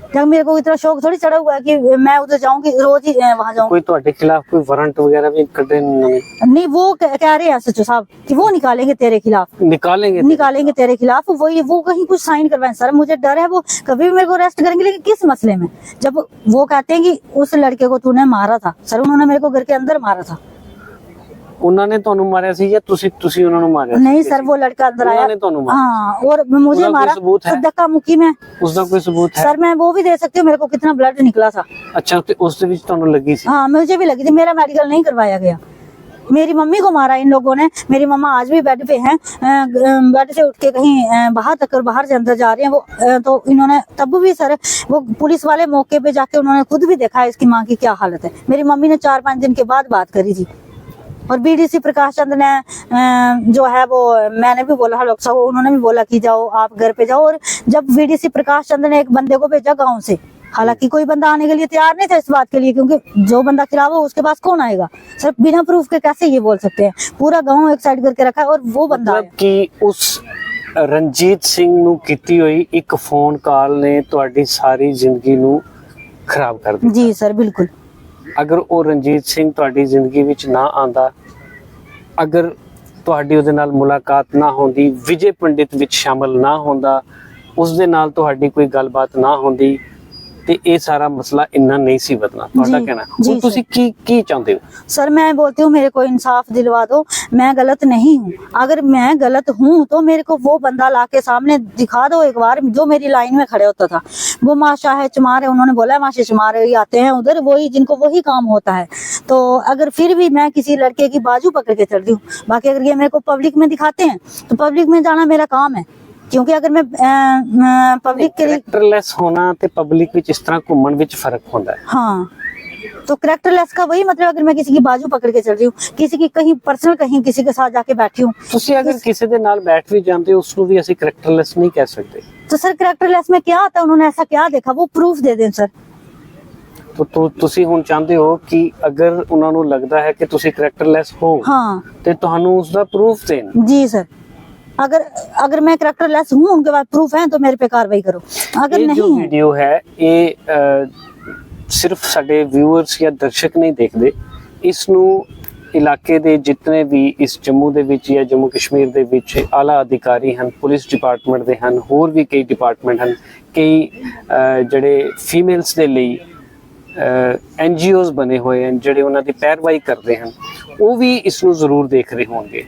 जब मेरे को इतना शौक थोड़ी चढ़ा हुआ है कि मैं उधर जाऊंगी, रोज ही वहां जाऊंगी। कोई ਤੁਹਾਡੇ खिलाफ कोई वारंट वगैरह भी कटे नहीं? नहीं, वो कह रहे हैं SHO साहब कि वो निकालेंगे तेरे खिलाफ, निकालेंगे तेरे खिलाफ। वो कहीं कुछ साइन करवाएं। सर मुझे डर है वो कभी भी मेरे को अरेस्ट करेंगे, लेकिन किस मसले में? जब वो कहते हैं कि उस लड़के को तूने मारा था। सर उन्होंने मेरे को घर के अंदर मारा था। उन्होंने ਤੁਹਾਨੂੰ ਮਾਰਿਆ ਸੀ ਜਾਂ ਤੁਸੀਂ ਉਹਨਾਂ ਨੂੰ ਮਾਰਿਆ? नहीं सर, वो लड़का अंदर आया। हाँ, और मुझे मारा तो धक्का मुक्की में। उसका कोई सबूत है? सर मैं वो भी दे सकती हूँ, मेरे को कितना ब्लड निकला था। अच्छा, तो उस ਦੇ ਵਿੱਚ ਤੁਹਾਨੂੰ ਲੱਗੀ ਸੀ? हाँ मुझे भी लगी थी, मेरा मेडिकल नहीं करवाया गया। मेरी मम्मी को मारा इन लोगों ने। मेरी मम्मा आज भी बेड पे हैं, बेड से उठ के कहीं बाहर तक और बाहर से अंदर जा रही हैं वो। तो इन्होंने तब भी सर वो पुलिस वाले मौके पे जाके उन्होंने खुद भी देखा है इसकी माँ की क्या हालत है। मेरी मम्मी ने 4-5 दिन के बाद बात करी थी। और BDC प्रकाश चंद्र ने जो है वो, मैंने भी बोला लोग साहब, उन्होंने भी बोला कि जाओ आप घर पे जाओ। और जब BDC प्रकाश चंद्र ने एक बंदे को भेजा गाँव से, हालांकि कोई बंदा आने के लिए तैयार नहीं था इस बात के लिए, क्योंकि जो बंदा खिलाफ हो उसके पास कौन आएगा? सर बिना प्रूफ के कैसे ये बोल सकते हैं? पूरा गांव एक साइड करके रखा है और वो बंदा मतलब कि उस ਰਣਜੀਤ ਸਿੰਘ ਨੂੰ ਕੀਤੀ ਹੋਈ ਇੱਕ ਫੋਨ ਕਾਲ ਨੇ ਤੁਹਾਡੀ ਸਾਰੀ ਜ਼ਿੰਦਗੀ ਨੂੰ ਖਰਾਬ ਕਰ ਦਿੱਤਾ? जी सर बिल्कुल। ਅਗਰ ਉਹ ਰਣਜੀਤ ਸਿੰਘ ਤੁਹਾਡੀ ਜ਼ਿੰਦਗੀ ਵਿੱਚ ਨਾ ਆਂਦਾ, ਅਗਰ ਤੁਹਾਡੀ ਉਹਦੇ ਨਾਲ ਮੁਲਾਕਾਤ ਨਾ ਹੁੰਦੀ, ਵਿਜੇ ਪੰਡਿਤ ਵਿੱਚ ਸ਼ਾਮਲ ਨਾ ਹੁੰਦਾ, ਉਸ ਦੇ ਨਾਲ ਤੁਹਾਡੀ ਕੋਈ ਗੱਲਬਾਤ ਨਾ ਹੁੰਦੀ, ਤੇ ਇਹ ਸਾਰਾ ਮਸਲਾ ਇੰਨਾ नहीं सी बदना। ਤੁਹਾਡਾ ਕਹਿਣਾ ਹੁਣ ਤੁਸੀਂ ਕੀ ਚਾਹੁੰਦੇ ਹੋ? सर मैं बोलती हूँ मेरे को इंसाफ दिलवा दो, मैं गलत नहीं हूँ। अगर मैं गलत हूँ तो मेरे को वो बंदा ला के सामने दिखा दो एक बार, जो मेरी लाइन में खड़े होता था। वो माशा है चमार है, उन्होंने बोला माशा चमार ही आते हैं उधर, वही जिनको वही काम होता है। तो अगर फिर भी मैं किसी लड़के की बाजू पकड़ के चलती हूँ, बाकी अगर ये मेरे को पब्लिक में दिखाते हैं तो पब्लिक में जाना मेरा काम है। क्योंकि अगर मैं पब्लिक के लिए कैरेक्टरलेस होना ते पब्लिक ਵਿੱਚ ਇਸ ਤਰ੍ਹਾਂ ਘੁੰਮਣ ਵਿੱਚ ਫਰਕ ਹੁੰਦਾ ਹੈ। हाँ, तो कैरेक्टरलेस का वही मतलब, अगर मैं किसी की बाजू पकड़ के चल रही हूँ, किसी की कहीं पर्सनल कहीं किसी के साथ जाके बैठी हूँ। ਤੁਸੀਂ ਅਗਰ ਕਿਸੇ ਦੇ ਨਾਲ ਬੈਠ ਵੀ ਜਾਂਦੇ ਹੋ ਉਸ ਨੂੰ ਵੀ ਅਸੀਂ ਕੈरेक्टरलेस नहीं कह सकते। तो सर कैरेक्टरलेस में क्या आता है? उन्होंने ऐसा क्या देखा? वो प्रूफ दे दें सर। तो ਤੁਸੀਂ ਹੁਣ ਚਾਹੁੰਦੇ ਹੋ ਕਿ ਅਗਰ ਉਹਨਾਂ ਨੂੰ ਲੱਗਦਾ ਹੈ ਕਿ ਤੁਸੀਂ ਕੈरेक्टरलेस ਹੋ, हाँ ਤੇ ਤੁਹਾਨੂੰ ਉਸ ਦਾ ਪ੍ਰੂਫ ਦੇਣ। जी सर, अगर मैं कैरेक्टरलेस हूँ, उनके पास प्रूफ है तो मेरे पे कार्रवाई करो। अगर ਇਹ ਜੋ नहीं है, ਵੀਡੀਓ ਹੈ ਇਹ ਸਿਰਫ ਸਾਡੇ ਵਿਊਅਰਸ ਜਾਂ ਦਰਸ਼ਕ ਨਹੀਂ ਦੇਖਦੇ, ਇਸ ਨੂੰ ਇਲਾਕੇ ਦੇ ਜਿੰਨੇ ਵੀ ਇਸ ਜੰਮੂ ਦੇ ਵਿੱਚ ਜਾਂ ਜੰਮੂ ਕਸ਼ਮੀਰ ਦੇ ਵਿੱਚ ਆਲਾ ਅਧਿਕਾਰੀ ਹਨ, ਪੁਲਿਸ ਡਿਪਾਰਟਮੈਂਟ ਦੇ ਹਨ, ਹੋਰ ਵੀ ਕਈ ਡਿਪਾਰਟਮੈਂਟ ਹਨ, ਕਈ ਜਿਹੜੇ ਫੀਮੇਲਸ ਦੇ ਲਈ NGOs ਬਣੇ ਹੋਏ ਹਨ ਜਿਹੜੇ ਉਹਨਾਂ ਦੀ ਪੈਰਵਾਈ ਕਰਦੇ ਹਨ, ਉਹ ਵੀ ਇਸ ਨੂੰ ਜ਼ਰੂਰ ਦੇਖ ਰਹੇ ਹੋਣਗੇ।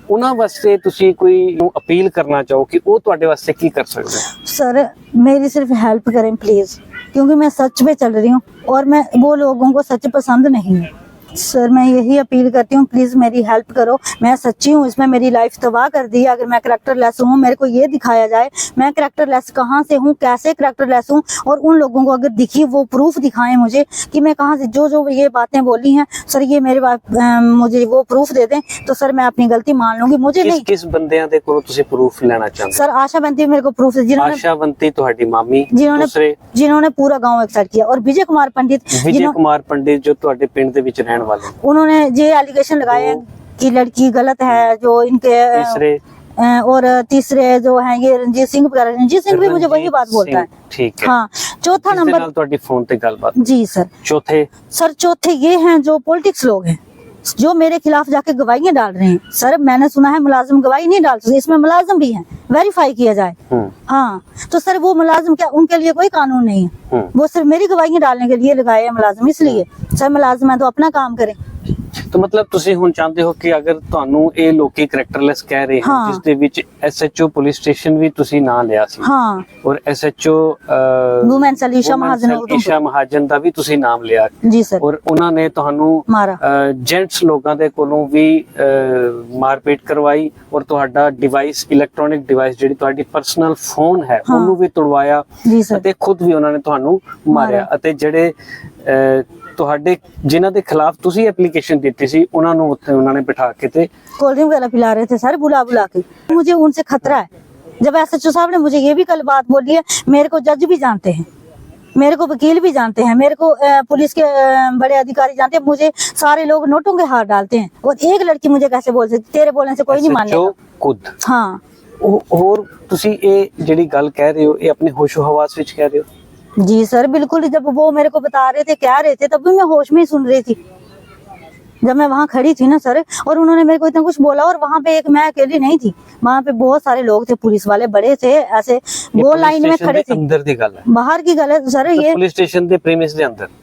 ਉਹਨਾਂ ਵਾਸਤੇ ਤੁਸੀਂ ਕੋਈ ਨੂੰ ਅਪੀਲ ਕਰਨਾ ਚਾਹੋ ਕਿ ਉਹ ਤੁਹਾਡੇ ਵਾਸਤੇ ਕੀ ਕਰ ਸਕਦੇ ਹਨ? सर मेरी सिर्फ हेल्प करें प्लीज, क्योंकि मैं सच पे चल रही हूँ और मैं वो लोगों को सच पसंद नहीं है। सर मैं यही अपील करती हूँ, प्लीज मेरी हेल्प करो। मैं सच्ची हूँ, इसमें मेरी लाइफ तबाह कर दी है। अगर मैं करैक्टर लेस हूँ, मेरे को ये दिखाया जाए मैं करैक्टर लेस कहाँ से हूँ, कैसे करैक्टर लेस हूँ, और उन लोगों को अगर दिखी वो प्रूफ दिखाएं मुझे कि मैं कहाँ से जो जो ये बातें बोली हैं सर, ये मेरे मुझे वो प्रूफ दे दें तो सर मैं अपनी गलती मान लूंगी। मुझे नहीं किस बंदिਆਂ ਦੇ ਕੋਲੋਂ ਤੁਸੀਂ ਪ੍ਰੂਫ ਲੈਣਾ ਚਾਹੁੰਦੇ सर, आशा बंती मेरे को प्रूफ जिन्होंने ਆਸ਼ਾ ਬੰਤੀ ਤੁਹਾਡੀ ਮਾਮੀ जिन्होंने जिन्होंने पूरा गांव एक्साइड किया, और विजय कुमार पंडित ਵਿਜੇ ਕੁਮਾਰ ਪੰਡਿਤ ਜੋ ਤੁਹਾਡੇ ਪਿੰਡ ਦੇ ਵਿੱਚ ਰਹਿਣ ਵਾਲੇ उन्होंने ये एलिगेशन लगाए हैं कि लड़की गलत है जो इनके तीसरे और तीसरे जो हैं ये रणजीत सिंह वगैरह। रणजीत सिंह भी मुझे वही बात बोलता है। ठीक है। हाँ, चौथा किसਦੇ नंबर ਨਾਲ ਤੁਹਾਡੀ ਫੋਨ ਤੇ ਗੱਲਬਾਤ जी सर। चौथे ये हैं जो पॉलिटिक्स लोग हैं जो मेरे खिलाफ जाके गवाहियां डाल रहे हैं। सर मैंने सुना है मुलाजिम गवाही नहीं डाल सकते, इसमें मुलाजिम भी हैं, वेरीफाई किया जाए। हाँ, तो सर वो मुलाजिम क्या, उनके लिए कोई कानून नहीं है, वो सिर्फ मेरी गवाहियां डालने के लिए लगाए हैं मुलाजिम। इसलिए सर मुलाजिम है तो अपना काम करें। तो मतलब ਤੁਸੀਂ ਹੁਣ ਚਾਹੁੰਦੇ ਹੋ ਕਿ ਅਗਰ ਤੁਹਾਨੂੰ ਇਹ ਲੋਕੀ ਕਰੈਕਟਰਲੈਸ ਕਹਿ ਰਹੇ ਹਨ, ਹਾਂ। ਜਿਸ ਦੇ ਵਿੱਚ ਐਸਐਚਓ ਪੁਲਿਸ ਸਟੇਸ਼ਨ ਵੀ ਤੁਸੀਂ ਨਾਂ ਲਿਆ ਸੀ, हाँ, ਔਰ ਐਸਐਚਓ वुमेन सेल ईशा महाजन है उधमपुर। ਈਸ਼ਾ ਮਹਾਜਨ ਦਾ ਵੀ ਤੁਸੀਂ ਨਾਮ ਲਿਆ, जी सर, ਔਰ ਉਹਨਾਂ ਨੇ ਤੁਹਾਨੂੰ मारा। ਜੈਂਟਸ ਲੋਕਾਂ ਦੇ ਕੋਲੋਂ ਵੀ ਮਾਰਪੀਟ ਕਰਵਾਈ, ਔਰ ਤੁਹਾਡਾ ਡਿਵਾਈਸ, ਇਲੈਕਟ੍ਰੋਨਿਕ ਡਿਵਾਈਸ ਜਿਹੜੀ ਤੁਹਾਡੀ ਪਰਸਨਲ ਫੋਨ ਹੈ ਹਾਂ। ਉਹਨੂੰ ਵੀ ਤੁੜਵਾਇਆ, जी सर, ਅਤੇ ਖੁਦ ਵੀ ਉਹਨਾਂ ਨੇ ਤੁਹਾਨੂੰ ਮਾਰਿਆ, ਅਤੇ ਜਿਹੜੇ ਤੁਹਾਡੇ ਜਿਨ੍ਹਾਂ ਦੇ ਖਿਲਾਫ ਤੁਸੀਂ ਐਪਲੀਕੇਸ਼ਨ ਦਿੱਤੀ ਸੀ ਉਹਨਾਂ ਨੂੰ ਉੱਥੇ ਉਹਨਾਂ ਨੇ ਬਿਠਾ ਕੇ ਤੇ कोल्ड ड्रिंक वगैरह पिला रहे थे सर, बुला बुला के। मुझे उनसे खतरा है। जब एसएचओ साहब ने मुझे ये भी कल बात बोली है, मेरे को जज भी जानते हैं, मेरे को वकील भी जानते हैं, मेरे को पुलिस के बड़े अधिकारी जानते हैं, मुझे सारे लोग नोटों के हाथ डालते हैं, और एक लड़की मुझे कैसे बोल सकती, तेरे बोलने से कोई नहीं मानेगा। ਖੁਦ हाँ ਹੋਰ ਤੁਸੀਂ ਇਹ ਜਿਹੜੀ ਗੱਲ ਕਹਿ ਰਹੇ ਹੋ ਇਹ ਆਪਣੇ ਹੋਸ਼ੋ ਹਵਾਸ ਵਿੱਚ ਕਹਿ ਰਹੇ ਹੋ? जी सर बिल्कुल। जब वो मेरे को बता रहे थे, कह रहे थे, तब भी मैं होश में ही सुन रही थी जब मैं वहाँ खड़ी थी ना सर। और उन्होंने मेरे को इतना कुछ बोला, और वहाँ पे एक मैं अकेली नहीं थी, वहाँ पे बहुत सारे लोग थे, पुलिस वाले बड़े थे, ऐसे ਇਹ गोल ਪੁਲਿਸ लाइन में ਸਟੇਸ਼ਨ खड़े ਦੇ थे। ਅੰਦਰ ਦੀ ਗੱਲ ਹੈ, बाहर की गल है सर ये। ਪੁਲਿਸ ਸਟੇਸ਼ਨ ਦੇ ਪ੍ਰੀमिस ਦੇ ਅੰਦਰ?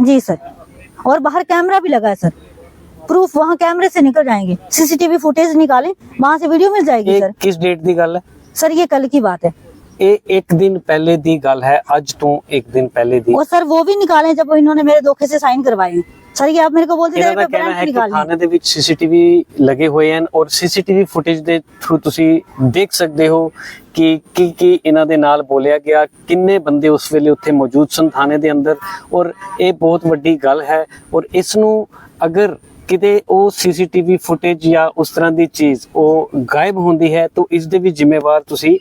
जी सर, और बाहर कैमरा भी लगा है सर, प्रूफ वहाँ कैमरे से निकल जाएंगे, सीसीटीवी फुटेज निकालें, वहाँ से वीडियो मिल जाएगी ਇਹ सर। ਕਿਸ ਡੇਟ ਦੀ ਗੱਲ ਹੈ? सर ये कल की बात है, ਇਹ ਇੱਕ ਦਿਨ ਪਹਿਲੇ ਦੀ ਗੱਲ ਹੈ, ਅੱਜ ਤੋਂ ਇੱਕ ਦਿਨ ਪਹਿਲੇ ਦੀ। और सर वो भी निकाले जब इन्होंने मेरे धोखे से साइन करवाए हैं। सर ये आप मेरे को बोलते ਇਹਨਾਂ ਦਾ ਕਹਿਣਾ ਹੈ ਕਿ ਥਾਣੇ ਦੇ ਵਿੱਚ ਸੀਸੀਟੀਵੀ ਲੱਗੇ ਹੋਏ ਹਨ, ਔਰ ਸੀਸੀਟੀਵੀ ਫੁਟੇਜ ਦੇ ਥਰੂ ਤੁਸੀਂ ਦੇਖ ਸਕਦੇ ਹੋ ਕਿ ਕੀ ਇਹਨਾਂ ਦੇ ਨਾਲ ਬੋਲਿਆ ਗਿਆ, ਕਿੰਨੇ ਬੰਦੇ ਉਸ ਵੇਲੇ ਉੱਥੇ ਮੌਜੂਦ ਸਨ ਥਾਣੇ ਦੇ ਅੰਦਰ, ਔਰ ਇਹ ਬਹੁਤ ਵੱਡੀ ਗੱਲ ਹੈ। ਔਰ ਇਸ ਨੂੰ ਅਗਰ ਕਿਤੇ ਉਹ ਸੀਸੀਟੀਵੀ ਫੁਟੇਜ ਜਾਂ ਉਸ ਤਰ੍ਹਾਂ ਦੀ ਚੀਜ਼ ਉਹ ਗਾਇਬ ਹੁੰਦੀ ਹੈ ਤਾਂ ਇਸ ਦੇ ਵੀ ਜ਼ਿੰਮੇਵਾਰ ਤੁਸੀਂ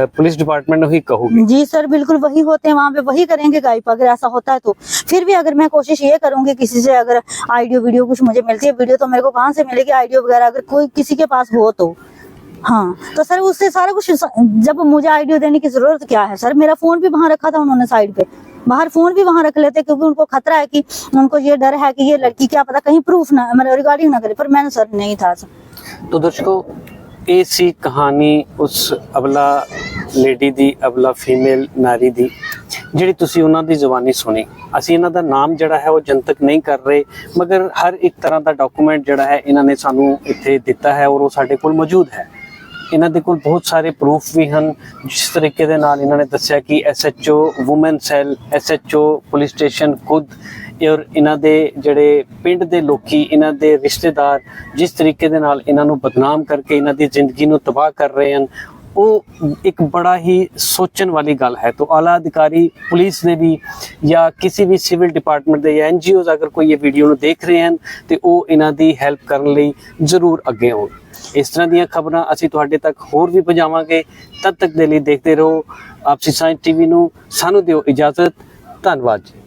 पुलिस डिपार्टमेंट ही कहोगे? जी सर बिल्कुल, वही होते हैं वहाँ पे, वही करेंगे गायब अगर ऐसा होता है तो। फिर भी अगर मैं कोशिश ये करूंगी किसी से, अगर आइडियो वीडियो कुछ मुझे मिलती है, वीडियो तो मेरे को कहाँ से मिलेगी, आइडियो वगैरह अगर कोई किसी के पास हो तो। हाँ, तो सर उससे सारा कुछ, जब मुझे आइडियो देने की जरूरत क्या है सर, मेरा फोन भी वहाँ रखा था उन्होंने साइड पे, बाहर फोन भी वहाँ रख लेते, क्योंकि उनको खतरा है कि उनको ये डर है कि ये लड़की क्या पता कहीं प्रूफ ना मतलब रिकॉर्डिंग ना करे, पर मैंने सर नहीं था सर। तो दर्शकों ਇਹ ਸੀ ਕਹਾਣੀ ਉਸ ਅਬਲਾ ਲੇਡੀ ਦੀ, ਅਬਲਾ ਫੀਮੇਲ ਨਾਰੀ ਦੀ, ਜਿਹੜੀ ਤੁਸੀਂ ਉਹਨਾਂ ਦੀ ਜ਼ੁਬਾਨੀ ਸੁਣੀ। ਅਸੀਂ ਇਹਨਾਂ ਦਾ ਨਾਮ ਜਿਹੜਾ ਹੈ ਉਹ ਜਨਤਕ ਨਹੀਂ ਕਰ ਰਹੇ, ਮਗਰ ਹਰ ਇੱਕ ਤਰ੍ਹਾਂ ਦਾ ਡਾਕੂਮੈਂਟ ਜਿਹੜਾ ਹੈ ਇਹਨਾਂ ਨੇ ਸਾਨੂੰ ਇੱਥੇ ਦਿੱਤਾ ਹੈ, ਔਰ ਉਹ ਸਾਡੇ ਕੋਲ ਮੌਜੂਦ ਹੈ। ਇਹਨਾਂ ਦੇ ਕੋਲ ਬਹੁਤ ਸਾਰੇ ਪ੍ਰੂਫ ਵੀ ਹਨ, ਜਿਸ ਤਰੀਕੇ ਦੇ ਨਾਲ ਇਹਨਾਂ ਨੇ ਦੱਸਿਆ ਕਿ SHO woman cell, SHO police station ਖੁਦ, ਔਰ ਇਹਨਾਂ ਦੇ ਜਿਹੜੇ ਪਿੰਡ ਦੇ ਲੋਕੀ, ਇਹਨਾਂ ਦੇ ਰਿਸ਼ਤੇਦਾਰ ਜਿਸ ਤਰੀਕੇ ਦੇ ਨਾਲ ਇਹਨਾਂ ਨੂੰ ਬਦਨਾਮ ਕਰਕੇ ਇਹਨਾਂ ਦੀ ਜ਼ਿੰਦਗੀ ਨੂੰ ਤਬਾਹ ਕਰ ਰਹੇ ਹਨ, ਉਹ ਇੱਕ ਬੜਾ ਹੀ ਸੋਚਣ ਵਾਲੀ ਗੱਲ ਹੈ। तो आला अधिकारी पुलिस ने भी या किसी भी सिविल डिपार्टमेंट ਦੇ ਜਾਂ NGOs ਅਗਰ ਕੋਈ ਇਹ ਵੀਡੀਓ ਨੂੰ ਦੇਖ ਰਹੇ ਹਨ ਤੇ ਉਹ ਇਹਨਾਂ ਦੀ ਹੈਲਪ ਕਰਨ ਲਈ ਜ਼ਰੂਰ ਅੱਗੇ ਹੋਣ। ਇਸ ਤਰ੍ਹਾਂ ਦੀਆਂ ਖਬਰਾਂ ਅਸੀਂ ਤੁਹਾਡੇ ਤੱਕ ਹੋਰ ਵੀ ਪਹੁੰਚਾਵਾਂਗੇ। ਤਦ ਤੱਕ ਦੇ ਲਈ ਦੇਖਦੇ ਰਹੋ ਆਪਸੀ ਸਾਇੰਸ ਟੀਵੀ ਨੂੰ। ਸਾਨੂੰ ਦਿਓ ਇਜਾਜ਼ਤ। ਧੰਨਵਾਦ ਜੀ।